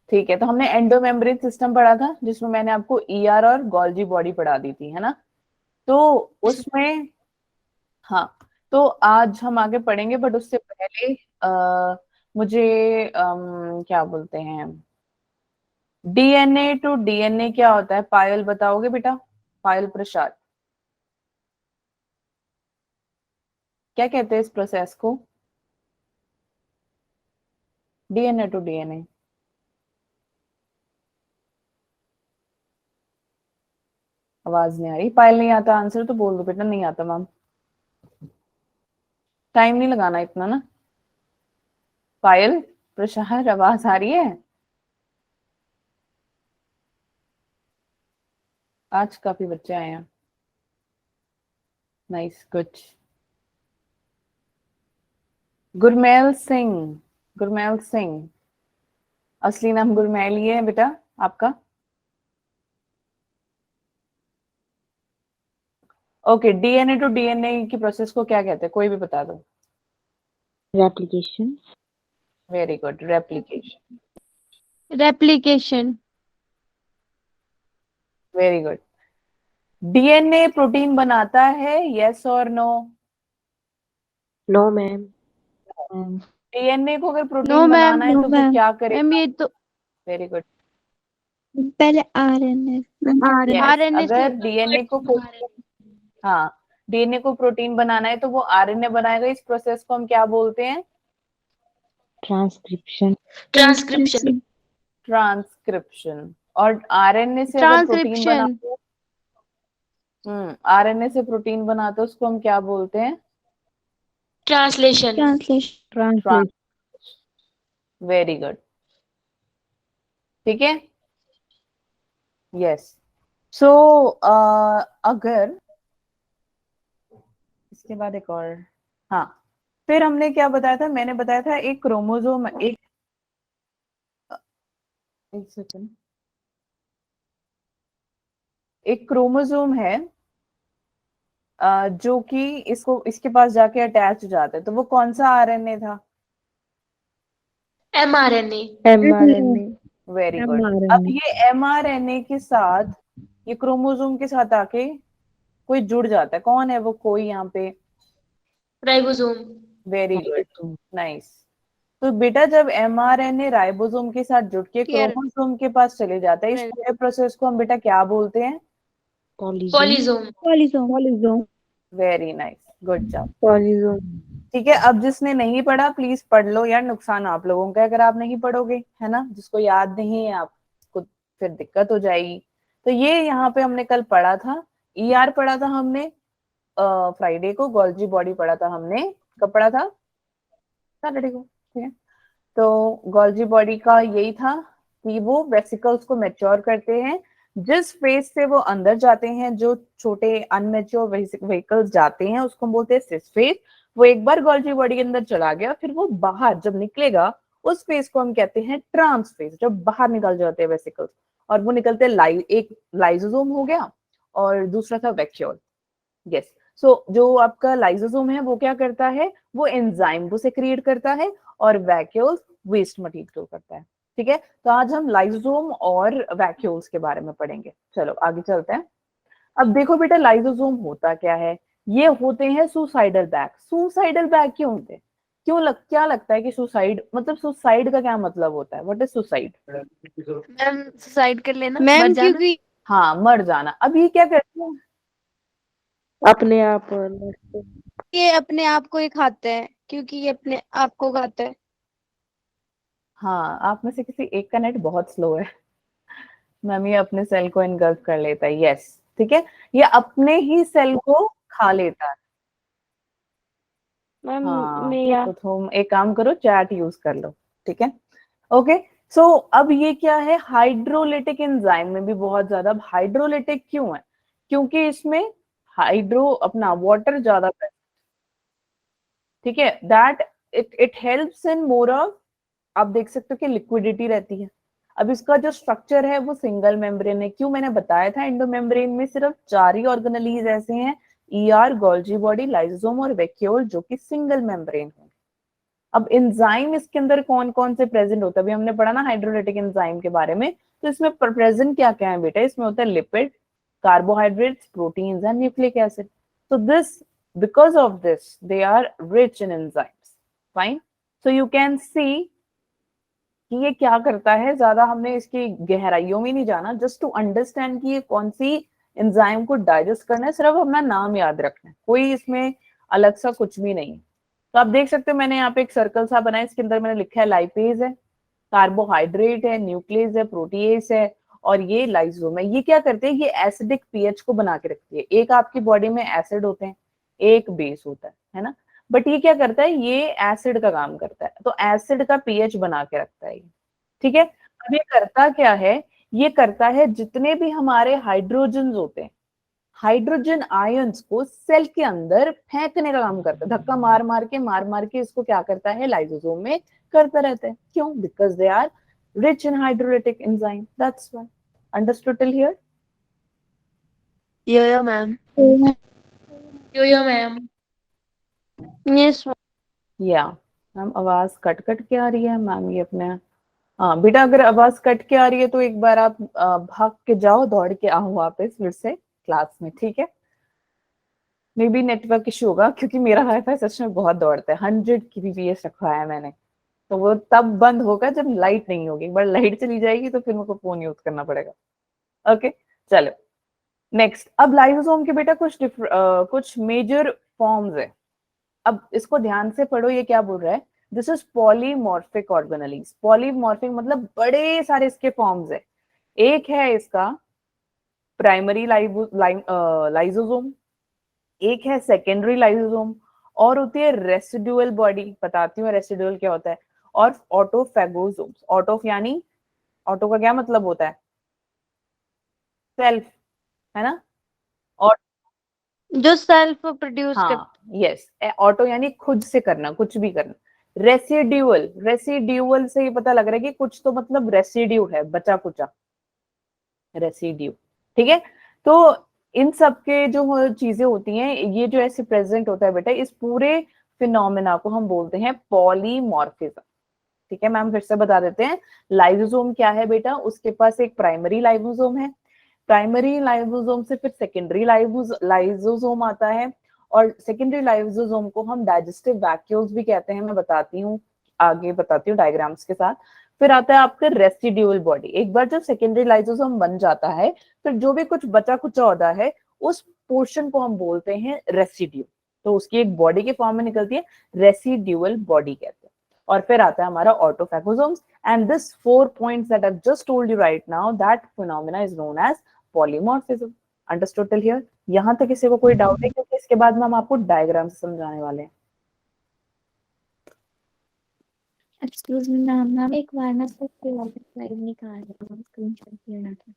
ठीक है, तो हमने एंडो मेम्ब्रेन सिस्टम पढ़ा था, जिसमें मैंने आपको ईआर और गोल्जी बॉडी पढ़ा दी थी, है ना? तो उसमें हाँ, तो आज हम आगे पढ़ेंगे, बट उससे पहले मुझे क्या बोलते हैं, डीएनए टू डीएनए क्या होता है? पायल बताओगे बेटा? पायल प्रसाद, क्या कहते हैं इस प्रोसेस को? DNA to DNA. आवाज नहीं आ रही। पायल नहीं आता आंसर तो बोल दो बेटा, नहीं आता मैम, टाइम नहीं लगाना इतना ना। पायल प्रसाद, आवाज आ रही है? आज काफी बच्चे आए हैं। Nice, good. गुरमेल सिंह, गुरमेल सिंह, असली नाम गुरमेल ही है बेटा आपका? ओके, डीएनए टू डीएनए की प्रोसेस को क्या कहते हैं? कोई भी बता दो। Replication. Very good, replication. Replication. Very good. DNA protein बनाता है, यस और नो? No ma'am. डीएनए को अगर नो प्रोटीन मैम। बनाना है तो फिर क्या करेगा? मैम ये तो वेरी गुड, पहले आरएनए यस। आरएनए से अगर डीएनए को हाँ, डीएनए को प्रोटीन बनाना है तो वो आरएनए बनाएगा। इस प्रोसेस को हम क्या बोलते हैं? ट्रांसक्रिप्शन। ट्रांसक्रिप्शन। ट्रांसक्रिप्शन। और आरएनए से अगर प्रोटीन ट्रांसक्रिप्शन। बनाते आरएनए से प्रोटीन बनाते हो उसको हम क्या बोलते हैं? ट्रांसलेशन। ट्रांसलेशन। वेरी गुड, ठीक है, यस। सो अगर इसके बाद एक और, हाँ, फिर हमने क्या बताया था? मैंने बताया था एक क्रोमोसोम, एक सेकंड, एक क्रोमोसोम है जो कि इसके पास जाके अटैच हो जाता है, तो वो कौन सा आरएनए था? एमआरएनए। एमआरएनए। Very good. अब ये एमआरएनए के साथ, ये क्रोमोसोम के साथ आके कोई जुड़ जाता है, कौन है वो कोई यहाँ पे? राइबोसोम। Very good, nice. तो बेटा जब एमआरएनए राइबोसोम के साथ जुड़ के क्रोमोसोम के पास चले जाता है, इस पूरे प्रोसेस को हम बेटा क्या बोलते हैं? Polysome. Polysome. Very nice, good job. Polysome. ठीक है, अब जिसने नहीं पढ़ा प्लीज पढ़ लो यार, नुकसान आप लोगों का अगर आप नहीं पढ़ोगे, है ना? जिसको याद नहीं है आपको फिर दिक्कत हो जाएगी। तो ये यहाँ पे हमने कल पढ़ा था, ईआर पढ़ा था हमने फ्राइडे को, गोल्जी बॉडी पढ़ा था हमने, कब पढ़ा था? सैटरडे को, ठीक है। तो गोल्जी बॉडी का यही था कि वो वेसिकल्स को मैच्योर करते हैं, जिस फेज से वो अंदर जाते हैं, जो छोटे अनमेच्योर व्हीकल्स जाते हैं उसको हम बोलते हैं सिस फेज। वो एक बार गोल्जी बॉडी के अंदर चला गया, फिर वो बाहर जब निकलेगा उस फेज को हम कहते हैं ट्रांस फेज, जब बाहर निकल जाते हैं वेसिकल्स। और वो निकलते एक लाइसोसोम हो गया और दूसरा था वैक्यूल। यस, सो जो आपका लाइसोसोम है वो क्या करता है? वो एंजाइम को सेक्रिएट करता है और वैक्यूल वेस्ट मटेरियल करता है। ठीक है, तो आज हम लाइसोसोम और वैक्यूल्स के बारे में पढ़ेंगे। चलो आगे चलते हैं। अब देखो बेटा, लाइसोसोम होता क्या है? ये होते हैं सुसाइडल बैग। सुसाइडल बैग क्यों होते हैं? क्या लगता है कि सुसाइड मतलब, सुसाइड का क्या मतलब होता है? What is suicide? Ma'am suicide कर लेना, मैम मर जाना। क्योंकि हाँ, मर जाना। अब ये क्या करते हैं? अपने आप ये अपने आप को ही खाते हैं क्योंकि ये अपने आप को खाते हैं। हाँ, आप में से किसी एक का नेट बहुत स्लो है। मैम ये अपने सेल को इनगल्फ कर लेता है, यस ठीक है, ये अपने ही सेल को खा लेता है। मैम हाँ मेरा तो तुम एक काम करो, चैट यूज कर लो, ठीक है। ओके सो अब ये क्या है, हाइड्रोलिटिक एंजाइम में भी बहुत ज्यादा। अब हाइड्रोलिटिक क्यों है, क्योंकि इसमें हाइड्रो अपना वाटर ज्यादा, ठीक है, that it helps in more of, आप देख सकते हो कि लिक्विडिटी रहती है। अब इसका जो स्ट्रक्चर है वो सिंगल मेम्ब्रेन है। क्यों, मैंने बताया था एंडो मेम्ब्रेन में सिर्फ 4 ही ऑर्गेनेलीज ऐसे हैं, ईआर, गोल्जी बॉडी, लाइसोसोम और वैक्यूल, जो कि सिंगल मेम्ब्रेन है। अब एंजाइम इसके अंदर कौन कौन से प्रेजेंट होता है, अभी हमने पढ़ा ना हाइड्रोलिटिक एंजाइम के बारे में, तो इसमें प्रेजेंट क्या क्या है बेटा, इसमें होता है lipid, carbohydrates, proteins and nucleic acid. so this because of this they are rich in enzymes, fine, so you can see कि ये क्या करता है। ज्यादा हमने इसकी गहराइयों में नहीं जाना, जस्ट टू अंडरस्टैंड कि ये कौन सी एंजाइम को डाइजेस्ट करना है, सिर्फ अपना नाम याद रखना है, कोई इसमें अलग सा कुछ भी नहीं है। तो आप देख सकते हो मैंने यहाँ पे एक सर्कल सा बनाया, इसके अंदर मैंने लिखा है लाइपेज है, कार्बोहाइड्रेट है, न्यूक्लियस है, प्रोटीएस है, और ये लाइसोम है। ये क्या करते हैं, ये एसिडिक पीएच को बना के रखती है। एक आपकी बॉडी में एसिड होते हैं, एक बेस होता है ना, बट ये क्या करता है, ये एसिड का काम करता है, तो एसिड का पीएच बना के रखता है, ठीक है। अब ये करता क्या है, ये करता है जितने भी हमारे हाइड्रोजन होते हैं, हाइड्रोजन आयंस को सेल के अंदर फेंकने का काम करता है, धक्का मार मार के इसको क्या करता है, लाइसोसोम में करता रहता है। क्यों, because they are rich in hydrolytic enzyme, that's why. Understood till here? यो मैम। यो मैम। यस या मैम आवाज कट कट के आ रही है मैम, ये अपने, हाँ बेटा अगर आवाज कट के आ रही है तो एक बार आप भाग के जाओ, दौड़ के आओ वापस फिर से क्लास में, ठीक है। मे बी नेटवर्क इशू होगा, क्योंकि मेरा वाईफाई सच में बहुत दौड़ता है, 100 kbps रखा है मैंने, तो वो तब बंद होगा जब लाइट नहीं होगी। एक बार लाइट चली जाएगी तो फिर मेरे को फोन यूज करना पड़ेगा। ओके चलो नेक्स्ट। अब लाइसोसोम के बेटा कुछ मेजर फॉर्म्स है। अब इसको ध्यान से पढ़ो, ये क्या बोल रहा है, this is polymorphic organelles. Polymorphic मतलब बड़े सारे इसके फॉर्म्स है। एक है इसका प्राइमरी लाइसोसोम, एक है सेकेंडरी लाइसोसोम, और होती है रेसिडुअल बॉडी, बताती हूँ रेसिडुअल क्या होता है, और ऑटोफेगोसोम्स। ऑटो यानी, ऑटो का क्या मतलब होता है, सेल्फ, है ना, और जो सेल्फ प्रोड्यूस कर। हाँ यस, ऑटो यानी खुद से करना, कुछ भी करना। रेसिड्यूअल, रेसिड्यूअल से ये पता लग रहा है कि कुछ तो मतलब रेसिड्यू है, बचा कुचा, रेसिड्यू, ठीक है। तो इन सब के जो चीजें होती हैं, ये जो ऐसे प्रेजेंट होता है बेटा, इस पूरे फिनोमेना को हम बोलते हैं पॉलीमॉर्फिज्म, ठीक है। मैम फिर से बता देते हैं, लाइसोसोम क्या है बेटा, उसके पास एक प्राइमरी लाइसोसोम है, प्राइमरी लाइसोसोम से फिर सेकेंडरी लाइसोसोम आता है, और सेकेंडरी लाइसोसोम को हम डाइजेस्टिव वैक्यूल्स भी कहते हैं, मैं बताती हूँ आगे, बताती हूँ डायग्राम्स के साथ। फिर आता है आपका रेसिड्यूअल बॉडी। एक बार जब सेकेंडरी लाइसोसोम बन जाता है, फिर जो भी कुछ बचा कुचा होता है, उस पोर्शन को हम बोलते हैं रेसिड्यू, तो उसकी एक बॉडी के फॉर्म में निकलती है, रेसिड्यूअल बॉडी कहते हैं। और फिर आता है हमारा ऑटोफेगोसोम्स, and this 4 points that I've just told you right now, that phenomena is known as polymorphism. Understood till here? यहाँ तक किसी को कोई डाउट है, क्योंकि इसके बाद में हम आपको डायग्राम से समझाने वाले हैं। एक्सक्यूज मी मैम, एक बार ना सर स्लाइड निकाल दो, स्क्रीनशॉट लेना था।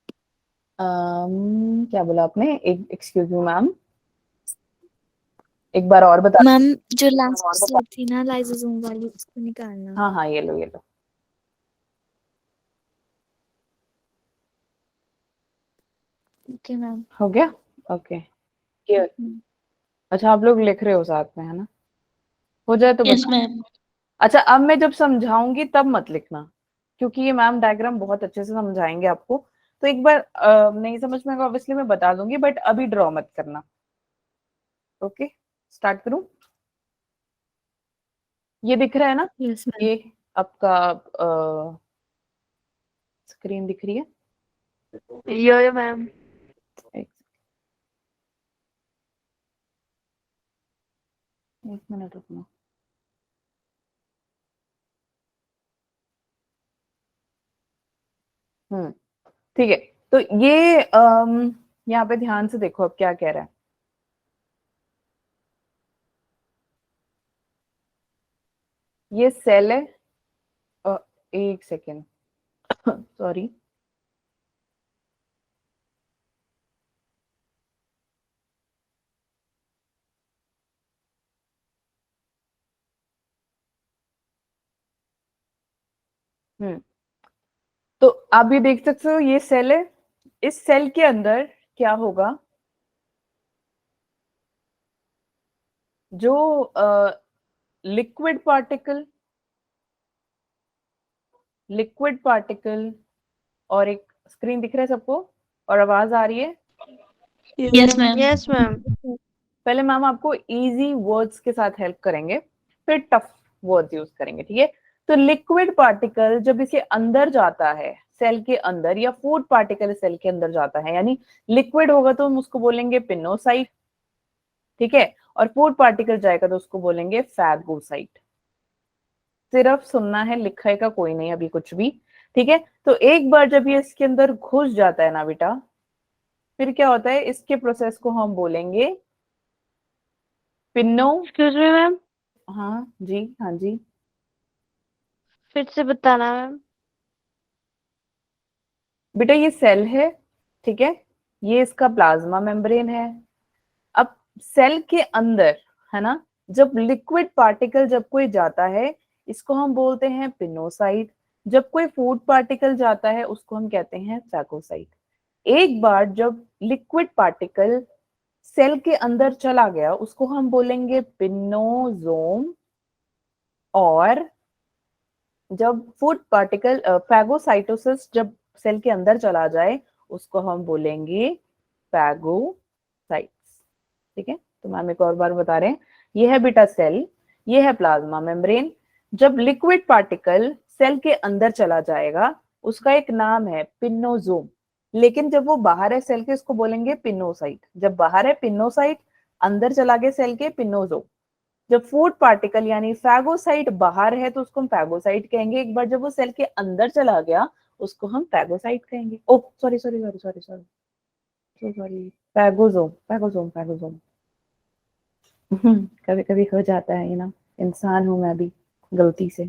क्या बोला आपने, एक एक्सक्यूज मी मैम, एक बार और बता। मैम जो लास्ट स्लाइड थी ना लाइसोसोम वाली, उसको निकालना। हाँ हाँ, ये लो ये लो। Okay ma'am. हो गया, ओके क्लियर। अच्छा आप लोग लिख रहे हो साथ में, है ना, हो जाए तो यस बता। मैम। अच्छा अब मैं जब समझाऊंगी तब मत लिखना, क्योंकि ये मैम डायग्राम बहुत अच्छे से समझाएंगे आपको, तो एक बार नहीं समझ में ऑब्वियसली मैं बता दूंगी, बट अभी ड्रॉ मत करना। ओके स्टार्ट करूं, ये दिख रहा है ना, यस मैम। ये आपका स्क्रीन दिख रही है। यो मैम। एक मिनट रुकना। ठीक है, तो ये यहाँ पे ध्यान से देखो अब क्या कह रहा है। ये सेल है, एक सेकेंड सॉरी, तो आप ये देख सकते हो ये सेल है, इस सेल के अंदर क्या होगा, जो लिक्विड पार्टिकल और एक स्क्रीन दिख रहा है सबको और आवाज आ रही है। Yes ma'am. Yes ma'am. पहले मैम आपको इजी वर्ड्स के साथ हेल्प करेंगे, फिर टफ वर्ड्स यूज करेंगे, ठीक है। तो लिक्विड पार्टिकल जब इसके अंदर जाता है सेल के अंदर, या फूड पार्टिकल सेल के अंदर जाता है, यानी लिक्विड होगा तो हम उसको बोलेंगे पिनोसाइट, ठीक है, और फूड पार्टिकल जाएगा तो उसको बोलेंगे फैगोसाइट। सिर्फ सुनना है, लिखेगा कोई नहीं अभी कुछ भी, ठीक है। तो एक बार जब ये इसके अंदर घुस जाता है ना बेटा, फिर क्या होता है, इसके प्रोसेस को हम बोलेंगे पिनो। एक्सक्यूज मी मैम, हाँ जी, हाँ जी, फिर से बताना मैम। बेटा ये सेल है, ठीक है, ये इसका प्लाज्मा मेम्ब्रेन है। अब सेल के अंदर है ना, जब लिक्विड पार्टिकल जब कोई जाता है इसको हम बोलते हैं पिनोसाइट, जब कोई फूड पार्टिकल जाता है उसको हम कहते हैं फैगोसाइट। एक बार जब लिक्विड पार्टिकल सेल के अंदर चला गया उसको हम बोलेंगे पिनोसोम, और जब फूड पार्टिकल फैगोसाइटोसिस जब सेल के अंदर चला जाए उसको हम बोलेंगे फैगोसाइट्स, ठीक है। तो मैम एक और बार बता रहे हैं, ये है बेटा सेल, ये है प्लाज्मा मेम्ब्रेन। जब लिक्विड पार्टिकल सेल के अंदर चला जाएगा उसका एक नाम है पिनोसोम, लेकिन जब वो बाहर है सेल के उसको बोलेंगे पिनोसाइट। जब बाहर है पिनोसाइट, अंदर चला गया सेल के पिनोसोम। जब फूड पार्टिकल यानी फैगोसाइट बाहर है तो उसको हम फैगोसाइट कहेंगे। एक बार जब वो सेल के अंदर चला गया उसको हम फैगोसाइट कहेंगे। Oh sorry sorry sorry sorry sorry sorry, phagosome phagosome phagosome कभी कभी हो जाता है, ना इंसान हूं मैं भी गलती से,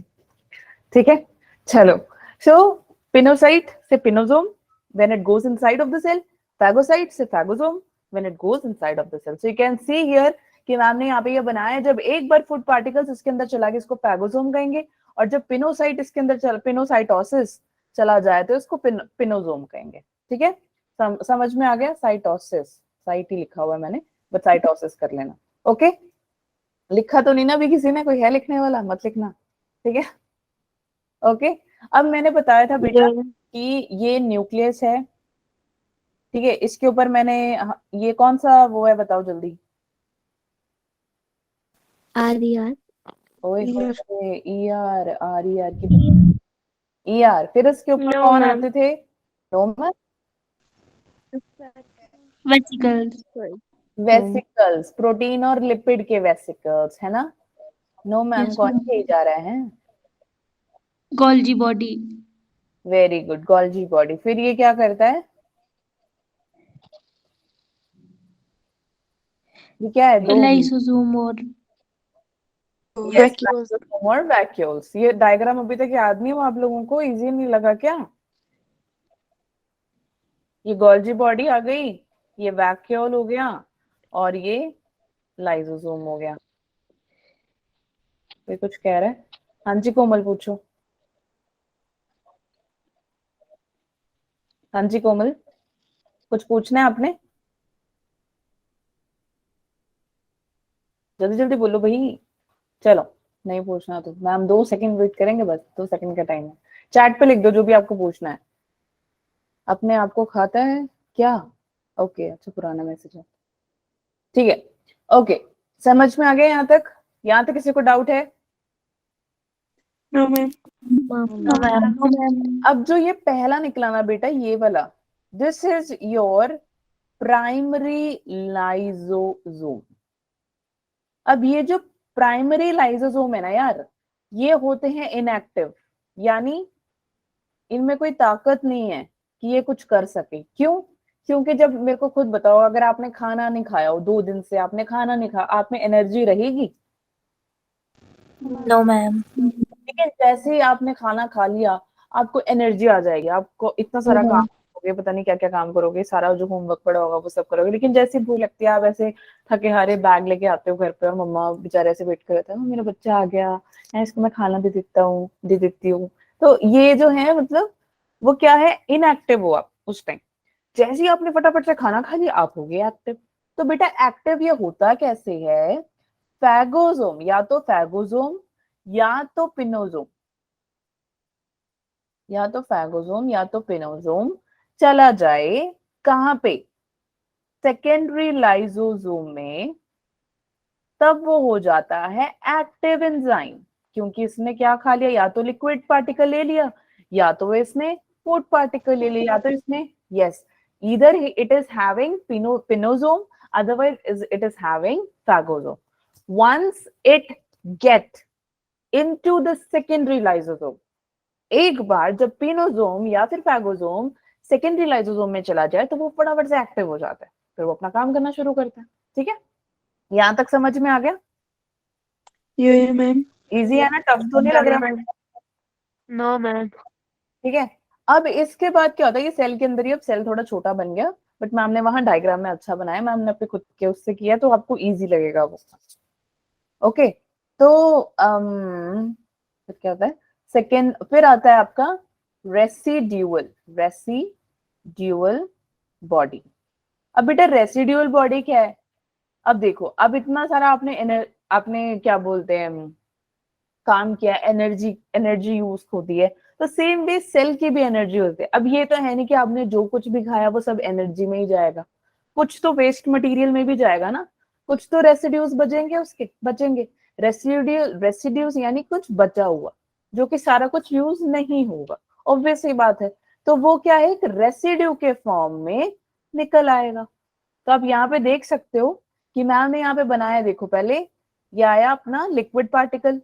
ठीक है। चलो, सो पिनोसाइट से pinosome when it goes inside of the cell, phagocyte से phagosome when it goes inside of the cell. So you can see here कि मैम ने यहाँ पे ये बनाया है, जब एक बार फूड पार्टिकल्स इसके अंदर चला गया इसको फैगोसोम कहेंगे, और जब पिनोसाइट इसके अंदर पिनोसाइटोसिस चला जाए तो इसको पिनोसोम कहेंगे, ठीक है। समझ में आ गया, साइटोसिस, साइट ही लिखा हुआ है मैंने, बट साइटोसिस कर लेना, ओके। लिखा तो नहीं ना भी किसी ने, कोई है लिखने वाला, मत लिखना, ठीक है, ओके। अब मैंने बताया था बेटा कि ये न्यूक्लियस है, ठीक है, इसके ऊपर मैंने ये कौन सा वो है बताओ जल्दी। आर ओए ईआर, आर ईआर की ईआर, फिर इसके ऊपर No, कौन ma'am. आते थे, नोमस, वेसिकल्स। वेसिकल्स, प्रोटीन और लिपिड के वेसिकल्स, है ना। नो मैम, Yes, कौन ma'am. यही जा रहे हैं, Golgi body. Very good, Golgi body. फिर ये क्या करता है, ये क्या है, दो लाइसोसोम और Vacuoles. और वैक्यूल्स। ये डायग्राम अभी तक याद नहीं हुआ आप लोगों को, इजी नहीं लगा क्या। ये गोल्जी बॉडी आ गई, ये वैक्यूल हो गया, और ये लाइसोसोम हो गया। कोई कुछ कह रहा है, हाँ जी कोमल पूछो, हाँ जी कोमल, कुछ पूछना है आपने, जल्दी जल्दी बोलो भाई। चलो नहीं पूछना तो मैम 2 सेकंड वेट करेंगे, बस 2 सेकंड का टाइम है। चैट पे लिख दो जो भी आपको पूछना है। अपने आप को खाता है क्या, ओके, अच्छा पुराना मैसेज है, ठीक है, ओके। समझ में आ गया यहाँ तक, यहाँ तक किसी को डाउट है। No, ma'am. No ma'am. अब जो ये पहला निकला ना बेटा, ये वाला, this is your primary lysosome. अब ये जो प्राइमरी लाइसोसोम है ना यार, ये होते हैं इनएक्टिव, यानी इनमें कोई ताकत नहीं है कि ये कुछ कर सके। क्यों? क्योंकि जब मेरे को खुद बताओ, अगर आपने खाना नहीं खाया हो 2 दिन से, आपने खाना नहीं खाया, आप में एनर्जी रहेगी? No ma'am. लेकिन जैसे ही आपने खाना खा लिया, आपको एनर्जी आ जाएगी, आपको इतना सारा काम करोगे, पता नहीं क्या क्या काम करोगे, सारा जो होमवर्क पड़ा होगा वो सब करोगे। लेकिन जैसे भूख लगती है, आप ऐसे थके हारे बैग लेके आते हो घर पे, और मम्मा बेचारे ऐसे वेट कर रहे थे, मेरा बच्चा आ गया है, इसको मैं खाना दे देती हूँ। तो ये जो है मतलब वो क्या है, इनएक्टिव हो आप उस टाइम। जैसे ही आपने फटाफट से खाना खा लिया, आप हो गए एक्टिव। तो बेटा एक्टिव ये होता कैसे है? फैगोसोम, या तो फैगोसोम या तो पिनोसोम, या तो फैगोसोम या तो पिनोसोम चला जाए कहां पे? सेकेंडरी लाइसोसोम में, तब वो हो जाता है एक्टिव एंजाइम। क्योंकि इसने क्या खा लिया, या तो लिक्विड पार्टिकल ले लिया, या तो इसने फूड पार्टिकल ले लिया, या तो इसने, yes, either it is having pinosome, otherwise it is having phagosome. Once it get into the secondary lysosome, एक बार जब पिनोसोम या फिर फैगोसोम सेकेंडरी लाइसोसोम में चला जाए, तो वो फटाफट से एक्टिव हो जाता है, फिर वो अपना काम करना शुरू करता है। ठीक है, यहां तक समझ में आ गया? ये मैम। इजी है ना? टफ तो नहीं लग रहा? No ma'am. ठीक है, अब इसके बाद क्या होता है, ये सेल के अंदर ही, अब सेल थोड़ा छोटा बन गया, बट मैम ने वहां डायग्राम में अच्छा बनाया, मैम ने अपने खुद के उससे किया, तो आपको इजी लगेगा वो। ओके, तो फिर क्या होता है, सेकेंड, फिर आता है आपका रेसिड्यूअल बॉडी। अब बेटा रेसिड्यूअल बॉडी क्या है? अब देखो, अब इतना सारा आपने क्या बोलते हैं काम किया, एनर्जी यूज होती है, तो सेम वे सेल की भी एनर्जी होती है। अब ये तो है नहीं कि आपने जो कुछ भी खाया वो सब एनर्जी में ही जाएगा, कुछ तो वेस्ट मटेरियल में भी जाएगा ना, कुछ तो रेसिड्यूज बचेंगे। रेसिड्यूज यानी कुछ बचा हुआ, जो कि सारा कुछ यूज नहीं होगा, ऑब्वियस ही बात है। तो वो क्या है, एक रेसिड्यू के फॉर्म में निकल आएगा। तो आप यहाँ पे देख सकते हो कि मैम ने यहाँ पे बनाया, देखो पहले ये आया अपना लिक्विड पार्टिकल,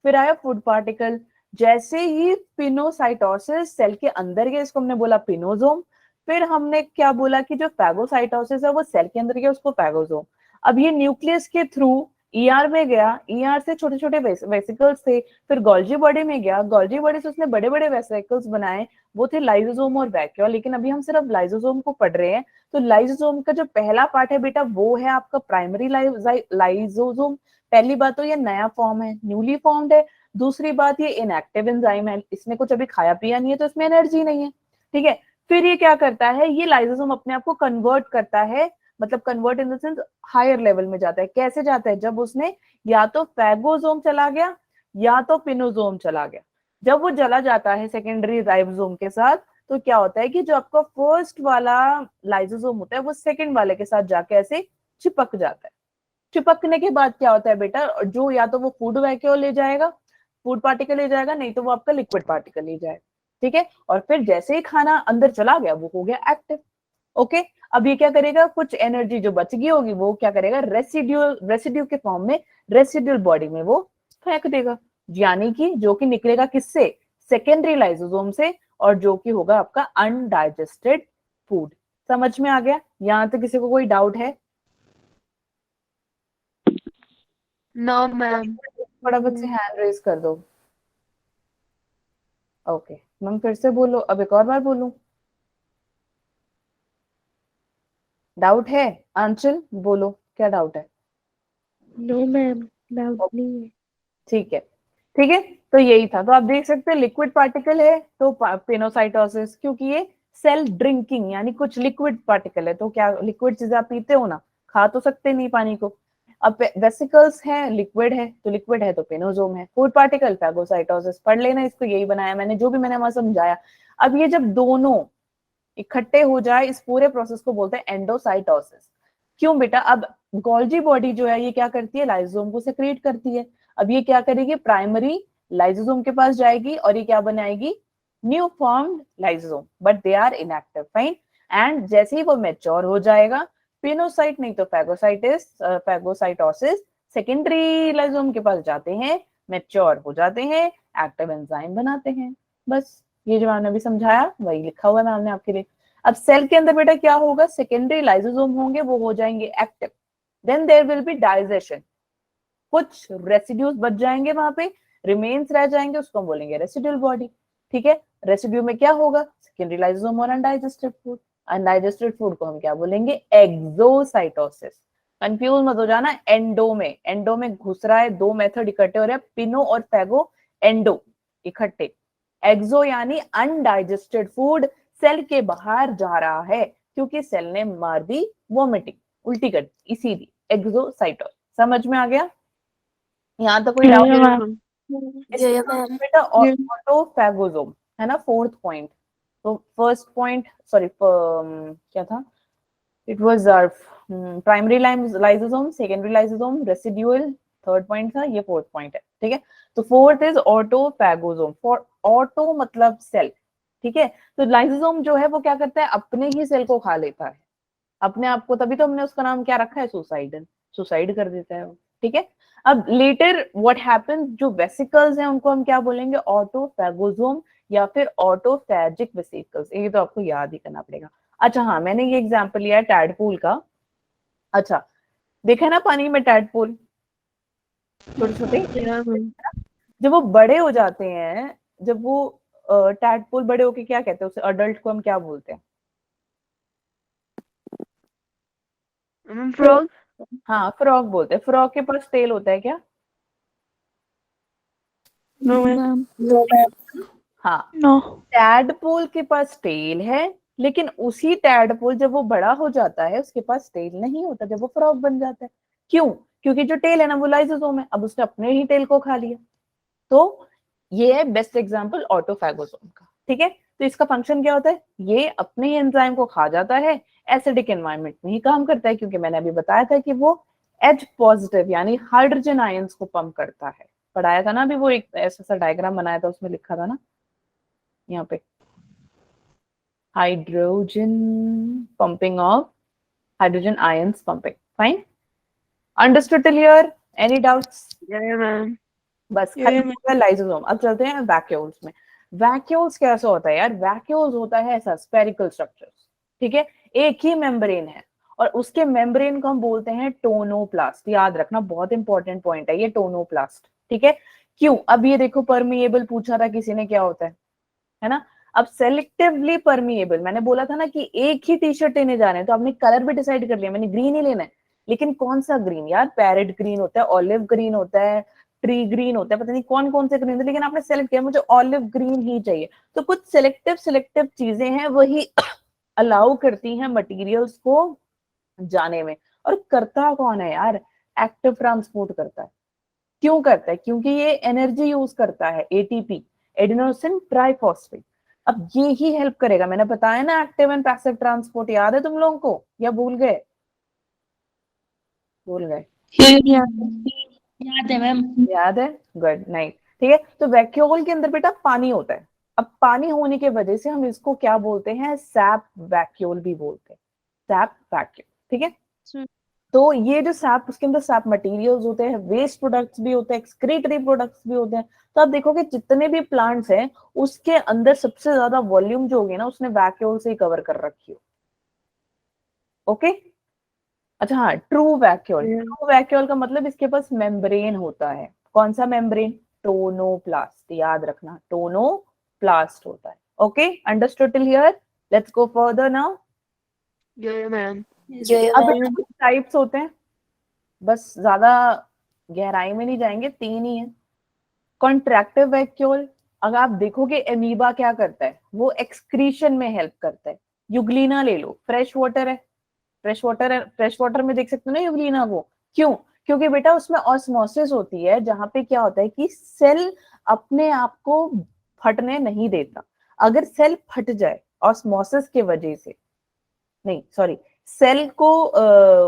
फिर आया फूड पार्टिकल। जैसे ही पिनोसाइटोसिस सेल के अंदर गया, इसको हमने बोला पिनोसोम। फिर हमने क्या बोला कि जो फैगोसाइटोसिस है वो सेल के अंदर गया, उसको फैगोसोम। अब ये न्यूक्लियस के थ्रू ईआर में गया, ईआर से छोटे छोटे वेसिकल्स थे, फिर गोल्जी बॉडी में गया, गोल्जी बॉडी से उसने बड़े बड़े वेसिकल्स बनाए, वो थे लाइसोसोम और वैक्यूल। लेकिन अभी हम सिर्फ लाइसोसोम को पढ़ रहे हैं, तो लाइसोसोम का जो पहला पार्ट है बेटा, वो है आपका प्राइमरी लाइसोसोम। पहली बात तो ये नया फॉर्म है, न्यूली फॉर्म्ड है। दूसरी बात, ये इनएक्टिव एंजाइम है, इसने कुछ अभी खाया पिया नहीं है, तो इसमें एनर्जी नहीं है। ठीक है, फिर ये क्या करता है, ये लाइसोसोम अपने आप को कन्वर्ट करता है, मतलब convert in the sense higher level में जाता है। कैसे जाता है? जब उसने या तो फैगोसोम चला गया या तो पिनोसोम चला गया। जब वो चला जाता है सेकेंडरी राइबोसोम के साथ, तो क्या होता है कि जो आपका फर्स्ट वाला लाइसोसोम होता है वो सेकंड वाले के साथ जाके ऐसे चिपक जाता है। चिपकने के बाद क्या होता है बेटा, जो या तो वो फूड वैक्यूल ले जाएगा, फूड पार्टिकल ले जाएगा, नहीं तो वो आपका लिक्विड पार्टिकल ले जाएगा। ठीक है, और फिर जैसे ही खाना अंदर चला गया, वो हो गया एक्टिव। ओके, अब ये क्या करेगा, कुछ एनर्जी जो बच गई होगी वो क्या करेगा, रेसिड्यू के फॉर्म में रेसिड्यूल बॉडी में वो फेंक देगा। यानी कि जो कि निकलेगा किससे, सेकेंडरी लाइसोसोम से, और जो कि होगा आपका अनडाइजेस्टेड फूड। समझ में आ गया? यहां तक किसी को कोई डाउट है? No ma'am. फटाफट से हैंड रेज कर दो। ओके, मैम फिर से बोलो, अब एक और बार बोलूं? डाउट है? आंचल बोलो, क्या डाउट है? नो मैम, डाउट नहीं है। ठीक है, ठीक है, तो यही था। तो आप देख सकते हैं लिक्विड पार्टिकल है तो पिनोसाइटोसिस, क्योंकि ये सेल ड्रिंकिंग यानी कुछ लिक्विड पार्टिकल है, तो क्या लिक्विड चीजें आप पीते हो ना, खा तो सकते नहीं पानी को। अब वेसिकल्स है, लिक्विड है, तो लिक्विड है तो पिनोसोम है। फूड पार्टिकल फैगोसाइटोसिस, पढ़ लेना इसको, यही बनाया मैंने, जो भी मैंने वहां समझाया। अब ये जब दोनों इकट्ठे हो जाए, इस पूरे प्रोसेस को बोलते हैं एंडोसाइटोसिस। क्यों बेटा? अब गोल्जी बॉडी जो है ये क्या करती है, लाइसोसोम को सेक्रेट करती है। अब ये क्या करेगी, प्राइमरी लाइसोसोम के पास जाएगी और ये क्या बनाएगी, new formed lysosome, but they are inactive, fine. And जैसे ही वो मैच्योर हो जाएगा, पिनोसाइट नहीं तो फैगोसाइटोसिस सेकेंडरी लाइसोसोम के पास जाते हैं, मैच्योर हो जाते हैं, एक्टिव एंजाइम बनाते हैं। बस ये जो मैंने अभी समझाया वही लिखा हुआ है मैम ने आपके लिए। अब सेल के अंदर बेटा क्या होगा, सेकेंडरी लाइसोसोम होंगे, वो हो जाएंगे active, then there will be digestion, कुछ रेसिड्यूज बच जाएंगे वहां पे, रिमेन्स रह जाएंगे, उसको हम बोलेंगे रेसिडुअल बॉडी। ठीक है, रेसिड्यू में क्या होगा, सेकेंडरी लाइसोसोम और अनडाइजेस्टेड फूड। अनडाइजेस्टेड फूड को हम क्या बोलेंगे, एक्सोसाइटोसिस। कंफ्यूज मत हो जाना, एंडो में घुस रहा है, दो मेथड इकट्ठे हो रहे हैं, पिनो और फैगो, एंडो इकट्ठे। एक्सो यानी अनडाइजेस्टेड फूड सेल के बाहर जा रहा है, क्योंकि सेल ने मार दी वोमिटिंग, उल्टी कर दी, इसीलिए एक्सोसाइटोसिस। समझ में आ गया? यहाँ तक कोई डाउट? बेटा ऑटोफैगोसोम है ना, फोर्थ पॉइंट। तो फर्स्ट पॉइंट, सॉरी क्या था, it was primary lysosome, secondary lysosome, residual third point था, ये फोर्थ पॉइंट है। ठीक है, तो फोर्थ इज ऑटोफैगोसोम। फॉर ऑटो मतलब सेल। ठीक है, तो लाइसोसोम जो है वो क्या करता है, अपने ही सेल को खा लेता है, अपने आप को, तभी तो हमने उसका नाम क्या रखा है, सुसाइडल, सुसाइड कर देता है वो। ठीक है, अब लेटर व्हाट हैपेंस, जो वेसिकल्स हैं उनको हम क्या बोलेंगे, ऑटोफैगोसोम या फिर ऑटोफैजिक वेसिकल्स। ये तो आपको याद ही करना पड़ेगा। अच्छा हाँ, मैंने ये एग्जांपल लिया है टैडपूल का। अच्छा, देखा ना पानी में टैडपूल छोटे छोटे, जब वो बड़े हो जाते हैं, जब वो टैडपूल बड़े होके क्या कहते हैं, उसे अडल्ट को हम क्या बोलते हैं? फ्रॉग। हाँ, फ्रॉग बोलते हैं। फ्रॉग के पास टेल होता है क्या? No ma'am. हाँ, नो। टैडपोल के पास टेल है, लेकिन उसी टैडपोल जब वो बड़ा हो जाता है उसके पास टेल नहीं होता, जब वो फ्रॉग बन जाता है। क्यों? क्योंकि जो टेल है ना वो लाइसोसोम है, अब उसने अपने ही टेल को खा लिया। तो ये है बेस्ट एग्जांपल ऑटोफैगोसोम का। ठीक है, तो इसका फंक्शन क्या होता है, ये अपने ही एंजाइम को खा जाता है, एसिडिक एनवायरनमेंट में ही काम करता है, क्योंकि मैंने अभी बताया था कि वो H पॉजिटिव यानी हाइड्रोजन आयंस को पंप करता है। पढ़ाया था ना अभी, वो एक ऐसा सा डायग्राम बनाया था, उसमें लिखा था ना यहाँ पे, hydrogen pumping of hydrogen ions pumping. Fine, understood till here? Any doubts? Ma'am. बस लाइसोसोम। अब चलते हैं वैक्यूल्स में। वैक्यूल्स कैसा होता है यार, वैक्यूल्स होता है ऐसा स्फेरिकल स्ट्रक्चर। ठीक है, एक ही मेम्ब्रेन है और उसके मेम्ब्रेन को हम बोलते हैं टोनोप्लास्ट। याद रखना, बहुत इंपॉर्टेंट पॉइंट है ये, टोनोप्लास्ट। ठीक है, क्यों? अब ये देखो, परमिएबल पूछा था किसी ने, क्या होता है ना। अब सेलेक्टिवली परमिएबल, मैंने बोला था ना कि एक ही टी शर्ट लेने जा रहे हैं, तो आपने कलर भी डिसाइड कर लिया, मैंने ग्रीन ही लेना है। लेकिन कौन सा ग्रीन यार, पैरेट ग्रीन होता है, ऑलिव ग्रीन होता है, ट्री ग्रीन होता है, पता नहीं कौन कौन से ग्रीन है, लेकिन आपने सेलेक्ट किया मुझे ऑलिव ग्रीन ही चाहिए। तो कुछ सेलेक्टिव चीजें हैं, वही अलाउ करती हैं मटेरियल्स को जाने में। और करता कौन है यार, एक्टिव ट्रांसपोर्ट करता है। क्यों करता है? क्योंकि ये एनर्जी यूज करता है, एटीपी, एडेनोसिन ट्राइफॉस्फेट। अब ये ही हेल्प करेगा, मैंने बताया ना एक्टिव एंड पैसिव ट्रांसपोर्ट, याद है तुम लोगों को या भूल गए? भूल गए? याद है मैम। याद है, गुड नाइट। ठीक है, तो वैक्यूल के अंदर बेटा पानी होता है। अब पानी होने की वजह से हम इसको क्या बोलते हैं, सैप वैक्यूल भी बोलते हैं, सैप वैक्यूल। ठीक है, तो ये जो सैप, उसके अंदर सैप मटेरियल्स होते हैं, वेस्ट प्रोडक्ट्स भी होते हैं, एक्सक्रीटरी प्रोडक्ट्स भी होते हैं। तो आप देखोगे जितने भी प्लांट्स हैं उसके अंदर सबसे ज्यादा वॉल्यूम जो होगी ना, उसने वैक्यूल से ही कवर कर रखी हो। ओके, अच्छा हाँ, ट्रू वैक्यूल का मतलब इसके पास मेम्ब्रेन होता है। कौन सा मेम्ब्रेन? टोनोप्लास्ट। याद रखना, टोनोप्लास्ट होता है। Okay, understood till here? Let's go further now. Ma'am. अब कुछ टाइप्स होते हैं, बस ज्यादा गहराई में नहीं जाएंगे, 3 ही है। कॉन्ट्रैक्टिव वैक्यूल, अगर आप देखोगे एमीबा क्या करता है, वो एक्सक्रीशन में हेल्प करता है। यूग्लिना ले लो, फ्रेश वाटर है, फ्रेश वाटर में देख सकते हो ना यूग्लिना वो। क्यों? क्योंकि बेटा उसमें ऑस्मोसिस होती है, जहां पे क्या होता है कि सेल अपने आप को फटने नहीं देता। अगर सेल फट जाए ऑस्मोसिस के वजह से, नहीं सॉरी, सेल को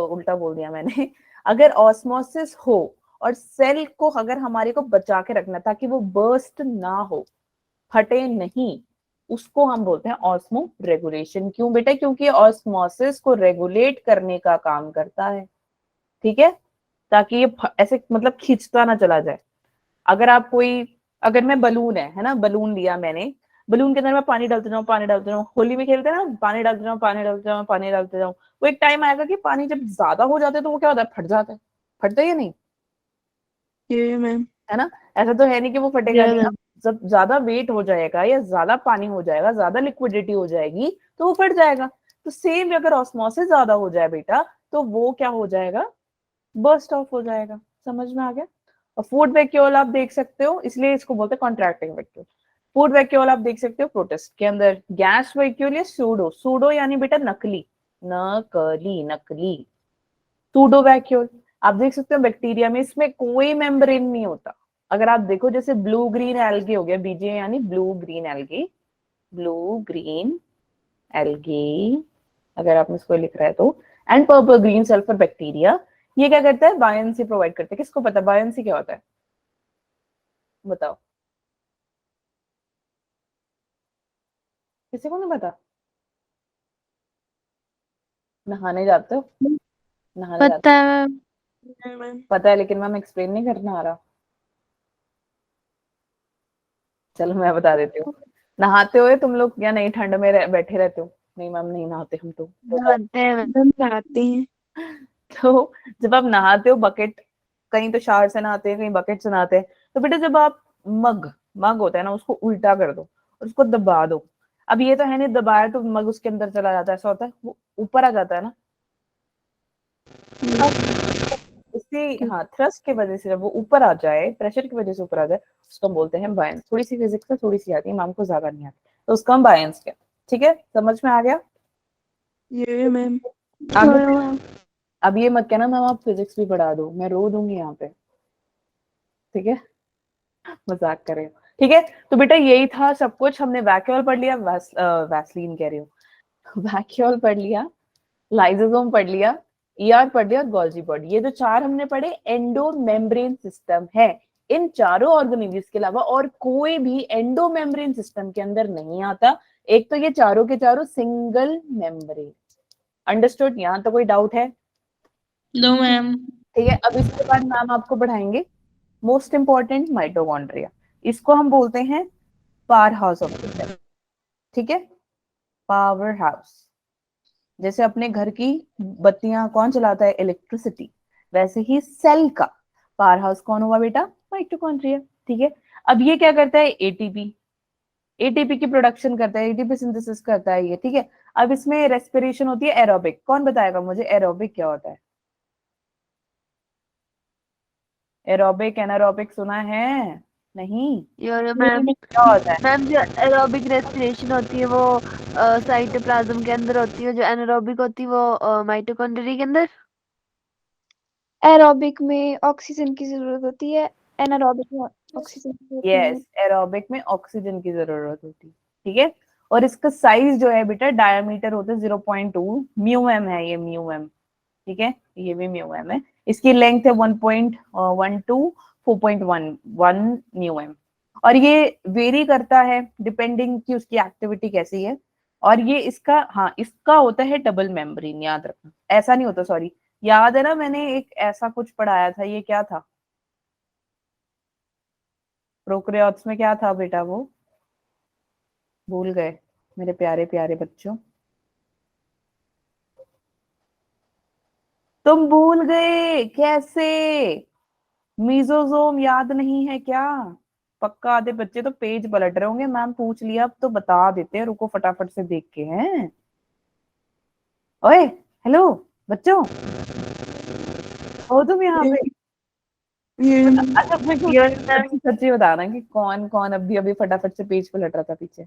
उल्टा बोल दिया मैंने, अगर ऑस्मोसिस हो और सेल को अगर हमारे को बचा के रखना ताकि वो बर्स्ट ना हो, फटे नहीं, उसको हम बोलते हैं ऑस्मो रेगुलेशन। क्यों बेटा? क्योंकि ऑस्मोसिस को रेगुलेट करने का काम करता है। ठीक है, ताकि ये ऐसे मतलब खींचता ना चला जाए। अगर मैं बलून है ना, बलून लिया मैंने, बलून के अंदर मैं पानी डालते जाऊँ, पानी डालते जाऊँ, होली में खेलते हैं ना, पानी डालते जाऊँ, पानी डालते जाऊँ, पानी डालते जाऊँ, वो एक टाइम आएगा कि पानी जब ज्यादा हो जाता है तो वो क्या होता है, फट जाता है। फटता है या नहीं, ये मैम। है ना? ऐसा तो है नहीं कि वो फटेगा ये नहीं ना। मैम। जब ज्यादा वेट हो जाएगा या ज्यादा पानी हो जाएगा, ज्यादा लिक्विडिटी हो जाएगी तो वो फट जाएगा। तो सेम अगर ऑस्मोसिस ज्यादा हो जाए बेटा, तो वो क्या हो जाएगा, बर्स्ट ऑफ हो जाएगा। समझ में आ गया? और फूड वैक्यूल आप देख सकते हो, इसलिए इसको बोलते हैं कॉन्ट्रैक्टिंग वैक्यूल। फूड वैक्यूल आप देख सकते हो प्रोटिस्ट के अंदर, गैस वैक्यूल या सूडो, सूडो यानी बेटा नकली, नकली नकली, सूडो वैक्यूल आप देख सकते हो बैक्टीरिया में, इसमें कोई मेम्ब्रेन नहीं होता। अगर आप देखो जैसे ब्लू ग्रीन एल्गे हो गया, बीजे यानी blue green algae, blue green algae अगर आप इसको लिख रहे हैं तो, and purple green sulphur bacteria, ये क्या करता है, बायोन्सी प्रोवाइड करता है। किसको पता बायोन्सी क्या होता है, बताओ, किसी को नहीं पता? नहाने जाते हो, नहाने जाते पता है मैम। हो, पता है, लेकिन मैम एक्सप्लेन नहीं करना आ रहा। चलो मैं बता देती हूँ। नहाते हो तुम लोग या नहीं, ठंड में बैठे रहते हो? नहीं मैम नहीं नहाते हम तो नहाते हैं मैम, नहाते हैं। तो जब आप नहाते हो बकेट, कहीं तो शावर से नहाते हैं, कहीं बकेट से नहाते हैं, तो बेटा जब आप मग मग होता है ना, उसको उल्टा कर दो और उसको दबा दो। अब ये तो है नहीं, दबाया तो मग उसके अंदर चला जाता है, ऐसा होता है, वो ऊपर आ जाता है ना। इससे हाँ, थ्रस्ट की वजह से जब वो ऊपर आ जाए, प्रेशर की वजह से ऊपर आ जाए, उसको हम बोलते हैं बायंस। थोड़ी सी फिजिक्स में थोड़ी सी आती है, मैम को ज्यादा नहीं आती, तो उसका हम बायंस क्या। ठीक है, समझ में आ गया? ये मैम। आगे अब ये मत कहना मैम आप फिजिक्स भी पढ़ा दो, मैं रो दूंगी यहाँ पे। ठीक है, मजाक कर रही हूँ। ठीक है, तो बेटा यही था सब कुछ। हमने वैक्यूल पढ़ लिया, वैसलीन कह रही हूँ, वैक्यूल पढ़ लिया, लाइसोसोम पढ़ लिया, ईआर पढ़ लिया और गोल्जी पढ़ लिया। ये जो चार हमने पढ़े एंडो मेम्ब्रेन सिस्टम है। इन चारों ऑर्गेनिजम्स के अलावा और कोई भी एंडो मेम्ब्रेन सिस्टम के अंदर नहीं आता। एक तो ये चारों के चारों सिंगल मेम्ब्रेन। अंडरस्टूड? यहाँ तो कोई डाउट है? No ma'am. ठीक है, अब इसके बाद मैम आपको पढ़ाएंगे मोस्ट इंपॉर्टेंट माइटोकॉन्ड्रिया। इसको हम बोलते हैं power house of the cell. ठीक है, पावर हाउस। जैसे अपने घर की बत्तियां कौन चलाता है, इलेक्ट्रिसिटी, वैसे ही सेल का पावर हाउस कौन हुआ बेटा, माइटोकॉन्ड्रिया। ठीक है, अब ये क्या करता है, एटीपी, एटीपी की प्रोडक्शन करता है, एटीपी सिंथेसिस करता है ये। ठीक है, अब इसमें रेस्पिरेशन होती है एरोबिक। कौन बताएगा मुझे एरोबिक क्या होता है? एरोबिक एनारोबिक सुना है? नहीं, ये मैम। क्या होता है? मैम जो एरोबिक रेस्पिरेशन होती है वो साइटोप्लाज्म के अंदर होती है, जो एनारोबिक होती है वो माइटोकॉन्ड्रिया के अंदर। एरोबिक में ऑक्सीजन की जरूरत होती है, एनारोबिक में ऑक्सीजन की जरूरत नहीं यस, एरोबिक में ऑक्सीजन की जरूरत होती है। ठीक है, और इसका साइज जो है बेटा, डायमीटर होता है 0.2 म्यू एम है, ये म्यू एम। ठीक है, ये भी म्यू एम है। इसकी लेंथ है 1.1 टू 4.11 म्यू एम। और ये वेरी करता है डिपेंडिंग कि उसकी एक्टिविटी कैसी है। और ये इसका, हाँ, इसका होता है डबल मेम्ब्रेन, याद रखना। ऐसा नहीं होता, सॉरी, याद है ना, मैंने एक ऐसा कुछ पढ़ाया था, ये क्या था, प्रोकैरियोट्स में क्या था बेटा, वो भूल गए मेरे प्यारे प्यारे बच्चों, तुम भूल गए कैसे? मीजोजोम याद नहीं है क्या? पक्का आधे बच्चे तो पेज पलट रहे होंगे, मैम पूछ लिया, अब तो बता देते हैं, रुको फटाफट से देख के हैं। ओए हेलो बच्चों, हो तुम यहाँ पे? अच्छा मेरे को सच्ची सच्ची बताना कि कौन कौन अभी अभी फटाफट से पेज पलट रहा था पीछे।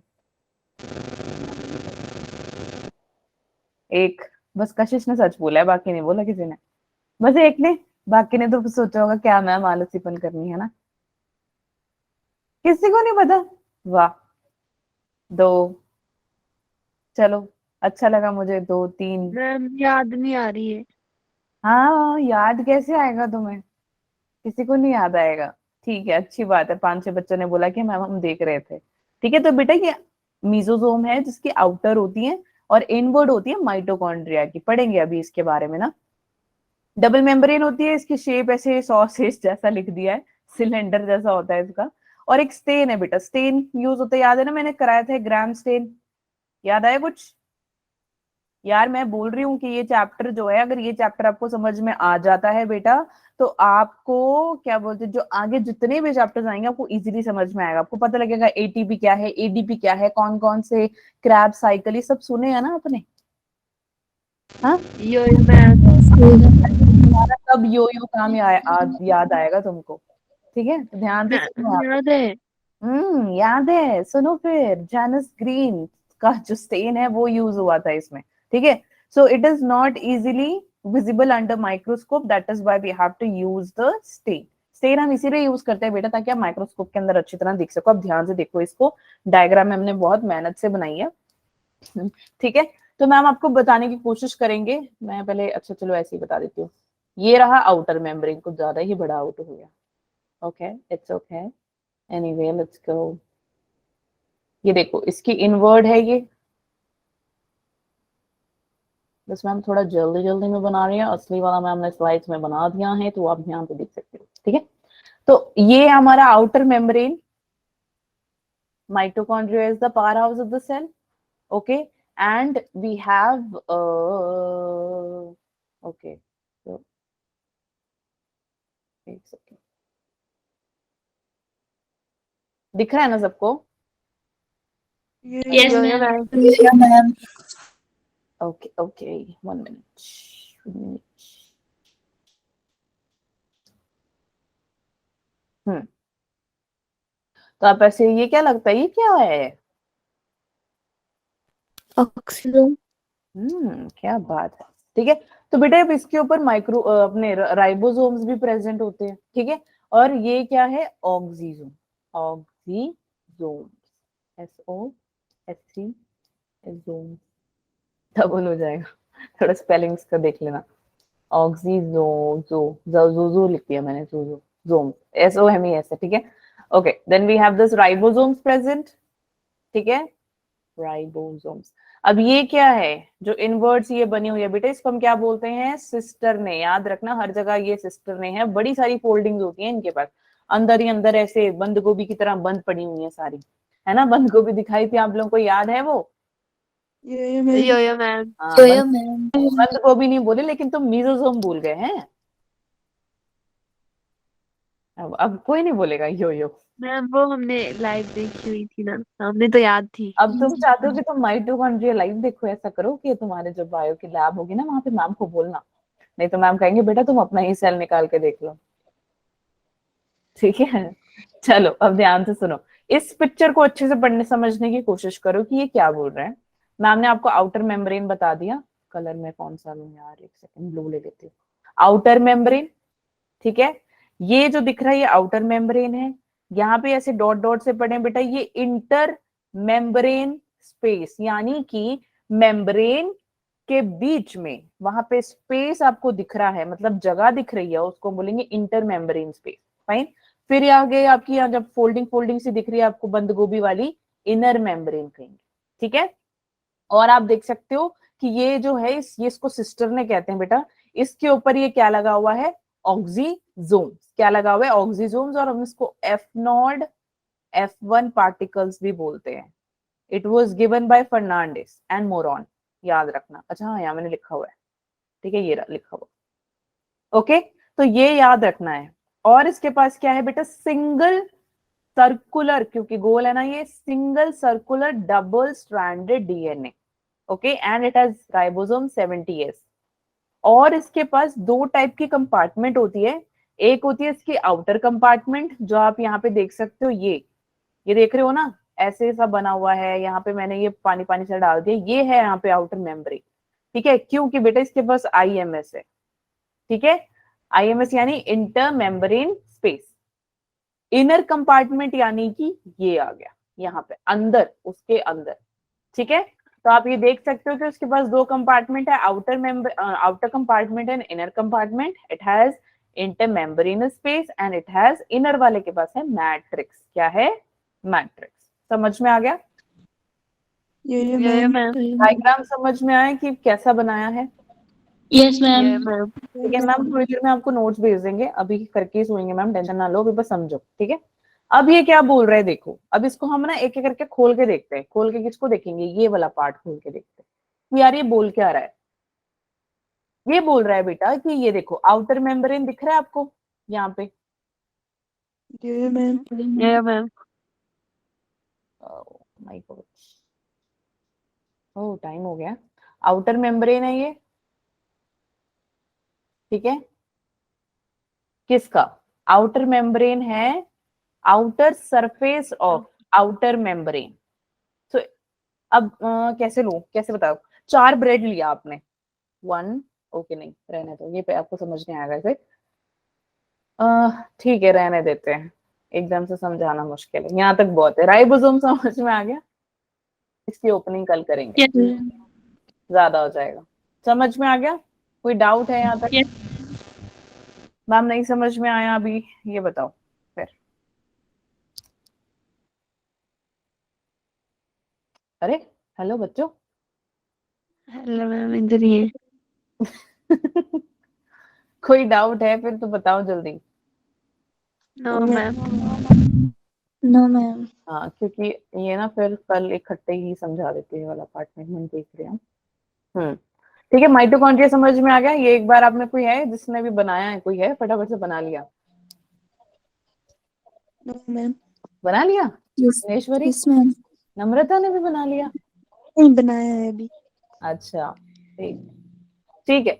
एक बस कशिश ने सच बोला है, बाकी नहीं बोला किसी ने, बस एक ने। बाकी ने तो सोचा होगा क्या मैम आलसीपन करनी है ना। किसी को नहीं पता? वाह, दो, चलो अच्छा लगा मुझे, दो तीन। मैम याद नहीं आ रही है। हाँ, याद कैसे आएगा तुम्हें, किसी को नहीं याद आएगा। ठीक है, अच्छी बात है, 5-6 बच्चों ने बोला कि मैम हम देख रहे थे। ठीक है, तो बेटा ये मीजोजोम है जिसकी आउटर होती है और इनवर्ड होती है माइटोकॉन्ड्रिया की, पढ़ेंगे अभी इसके बारे में ना। डबल मेम्ब्रेन होती है, इसकी शेप ऐसे सॉसेज जैसा लिख दिया है, सिलेंडर जैसा होता है इसका। और एक स्टेन है बेटा, स्टेन यूज होता है, याद है ना, मैंने कराया था ग्राम स्टेन, याद आया कुछ? यार मैं बोल रही हूँ कि ये चैप्टर जो है, अगर ये चैप्टर आपको समझ में आ जाता है बेटा, तो आपको क्या बोलते हैं, जो आगे जितने भी चैप्टर्स आएंगे आपको इजीली समझ में आएगा, आपको पता लगेगा एटीपी क्या है, एडीपी क्या है, कौन कौन से क्रैब साइकिल, ये सब सुने हैं ना आपने? हाँ, यो मैम तुम्हारा कब यो यो काम याद आएगा तुमको, ठीक है? तो ध्यान से सुनो आप। याद है। याद है, सुनो फिर, जानस ग्रीन का जो स्टेन है वो यूज हुआ था इसमें, ठीक है? So it is not easily visible under microscope, that is why we have to use the stain. Stain हम इसीलिए यूज करते हैं बेटा, ताकि आप माइक्रोस्कोप के अंदर अच्छी तरह दिख सको। अब ध्यान से देखो इसको, डायग्राम में हमने बहुत मेहनत से बनाई है, ठीक है? तो मैम आपको बताने की कोशिश करेंगे, मैं पहले, अच्छा चलो ऐसे ही बता देती हूँ। ये रहा आउटर मेम्ब्रेन, कुछ ज्यादा ही बड़ा आउट हो गया, okay, it's okay, anyway let's go. ये देखो, इसकी इनवर्ड है ये, बस मैम थोड़ा जल्दी जल्दी में बना रही है, असली वाला मैम ने स्लाइड्स में बना दिया है, तो आप यहाँ पे देख सकते हो, ठीक है? तो ये हमारा outer membrane, mitochondria is the powerhouse of the cell, okay, and we have okay, so एक सेकेंड, दिख रहा है ना सबको? Yes, यो ma'am. Ma'am. Okay okay, 1 minute. तो आप ऐसे, ये क्या लगता है, ये क्या है? ऑक्सीजोम। क्या बात है, ठीक है? तो बेटा अब इसके ऊपर माइक्रो अपने राइबोसोम्स भी प्रेजेंट होते हैं, ठीक है? और ये क्या है? ऑक्सीजोम, ऑक्सीजोम, SO जोम, डबल हो जाएगा, थोड़ा स्पेलिंग्स का देख लेना। ऑक्सीजो जो लिख दिया मैंने, जोम, SOMES, ठीक है? Okay, then we have this ribosomes present, ठीक है? राइबोसोम्स। अब ये क्या है जो इनवर्ड्स ये बनी हुई है बेटा, इसको हम क्या बोलते हैं? सिस्टर ने। याद रखना, हर जगह ये सिस्टर ने है, बड़ी सारी फोल्डिंग्स होती हैं इनके पास, अंदर ही अंदर ऐसे बंद गोभी की तरह बंद पड़ी हुई है सारी, है ना? बंद गोभी दिखाई थी आप लोगों को, याद है वो? यो मैम। हाँ, सोया मैम। बंद गोभी नहीं बोले, लेकिन तुम मीजोसोम भूल गए हैं। अब कोई नहीं बोलेगा यो यो। मैम वो हमने लाइव देखी हुई थी ना, हमने तो याद थी। अब तुम चाहते हो कि तुम माइटोकॉन्ड्रिया लाइव देखो, ऐसा करो कि तुम्हारे जो बायो की लैब होगी ना, वहां पे मैम को बोलना, नहीं तो मैम कहेंगे बेटा तुम अपना ही सेल निकाल के देख लो, ठीक है? चलो अब ध्यान से सुनो, इस पिक्चर को अच्छे से पढ़ने समझने की कोशिश करो कि ये क्या बोल रहे हैं। मैम ने आपको आउटर मेम्ब्रेन बता दिया, कलर में कौन सा लूं यार, एक सेकंड, ब्लू ले लेती हूँ। आउटर मेम्ब्रेन, ठीक है? ये जो दिख रहा है ये आउटर मेम्ब्रेन है, यहाँ पे ऐसे डॉट डॉट से पढ़े बेटा, ये इंटर मेम्ब्रेन स्पेस, यानी कि मेम्ब्रेन के बीच में वहां पे स्पेस आपको दिख रहा है, मतलब जगह दिख रही है, उसको बोलेंगे इंटर मेम्ब्रेन स्पेस, फाइन। फिर आगे आपकी यहाँ जब फोल्डिंग फोल्डिंग सी दिख रही है आपको बंद गोभी वाली, इनर मेम्ब्रेन कहेंगे, ठीक है? और आप देख सकते हो कि ये जो है ये इसको सिस्टर ने कहते हैं बेटा, इसके ऊपर ये क्या लगा हुआ है? ऑक्सीजोम्स। क्या लगा हुआ है? ऑक्सीजोम्स। और हम इसको F0 F1 पार्टिकल्स भी बोलते हैं। It was given by Fernandes and Moron, याद रखना। अच्छा हाँ, यहाँ मैंने लिखा हुआ है, ठीक है, ये लिखा हुआ, ओके? तो ये याद रखना है। और इसके पास क्या है बेटा? सिंगल सर्कुलर, क्योंकि गोल है ना ये, single circular double stranded DNA, okay, and it has ribosome 70S। और इसके पास दो टाइप की कंपार्टमेंट होती है, एक होती है इसकी आउटर कंपार्टमेंट, जो आप यहाँ पे देख सकते हो, ये देख रहे हो ना, ऐसे सा बना हुआ है, यहाँ पे मैंने ये पानी पानी से डाल दिया, ये है यहाँ पे आउटर मेम्ब्रेन, ठीक है? क्योंकि बेटा इसके पास IMS है, ठीक है? IMS यानी inter membrane space. Inner compartment यानी कि ये आ गया यहाँ पे अंदर, उसके अंदर, ठीक है? तो आप ये देख सकते हो कि उसके पास दो कंपार्टमेंट है, outer compartment and inner compartment. It has inter membranes space and it has, inner वाले के पास है मैट्रिक्स। क्या है? मैट्रिक्स। समझ में आ गया? यो मैम। डायग्राम समझ में आया कि कैसा बनाया है? Yes ma'am. मैम। ठीक है मैम, थोड़ी देर में आपको नोट्स भेज देंगे, अभी करके ही सोएंगे मैम, टेंशन ना लो, अभी बस समझो, ठीक है। अब ये क्या बोल रहे हैं देखो, अब इसको हम ना एक एक करके खोल के देखते हैं। खोल के किसको देखेंगे, ये वाला पार्ट खोल के देखते हैं कि यार ये बोल क्या रहा है। ये बोल रहा है बेटा कि ये देखो आउटर मेम्ब्रेन दिख रहा है आपको यहाँ पे। Ma'am. My God, oh time हो गया। आउटर मेम्ब्रेन है ये, ठीक है। किसका आउटर मेम्ब्रेन है, outer surface of outer membrane. तो अब कैसे लो, कैसे बताओ। 4 ब्रेड लिया आपने, 1, ओके नहीं रहने दो, ये पे आपको समझ नहीं आएगा इसे। ठीक है रहने देते हैं, एकदम से समझाना मुश्किल है, यहाँ तक बहुत है। राइबोसोम समझ में आ गया, इसकी ओपनिंग कल करेंगे, ज्यादा हो जाएगा। समझ में आ गया, कोई डाउट है यहाँ तक? मैम नहीं समझ में आया अभी, ये बताओ फिर। अरे हेलो बच्चों। हेलो मैम, इधर ही है। कोई डाउट है फिर तो बताओ जल्दी। No ma'am. No ma'am. हाँ क्योंकि ये ना फिर कल इकट्ठे ही समझा देते हैं वाला पार्ट में, हम देख रहे हैं। ठीक है, माइटोकॉन्ड्रिया समझ में आ गया। ये एक बार आप में कोई है जिसने भी बनाया है, कोई है फटाफट से बना लिया? No ma'am. बना लिया? Yes Neshwari, yes ma'am. Namrata ने भी बना लिया? नहीं बनाया है अभी। अच्छा ठीक, ठीक है।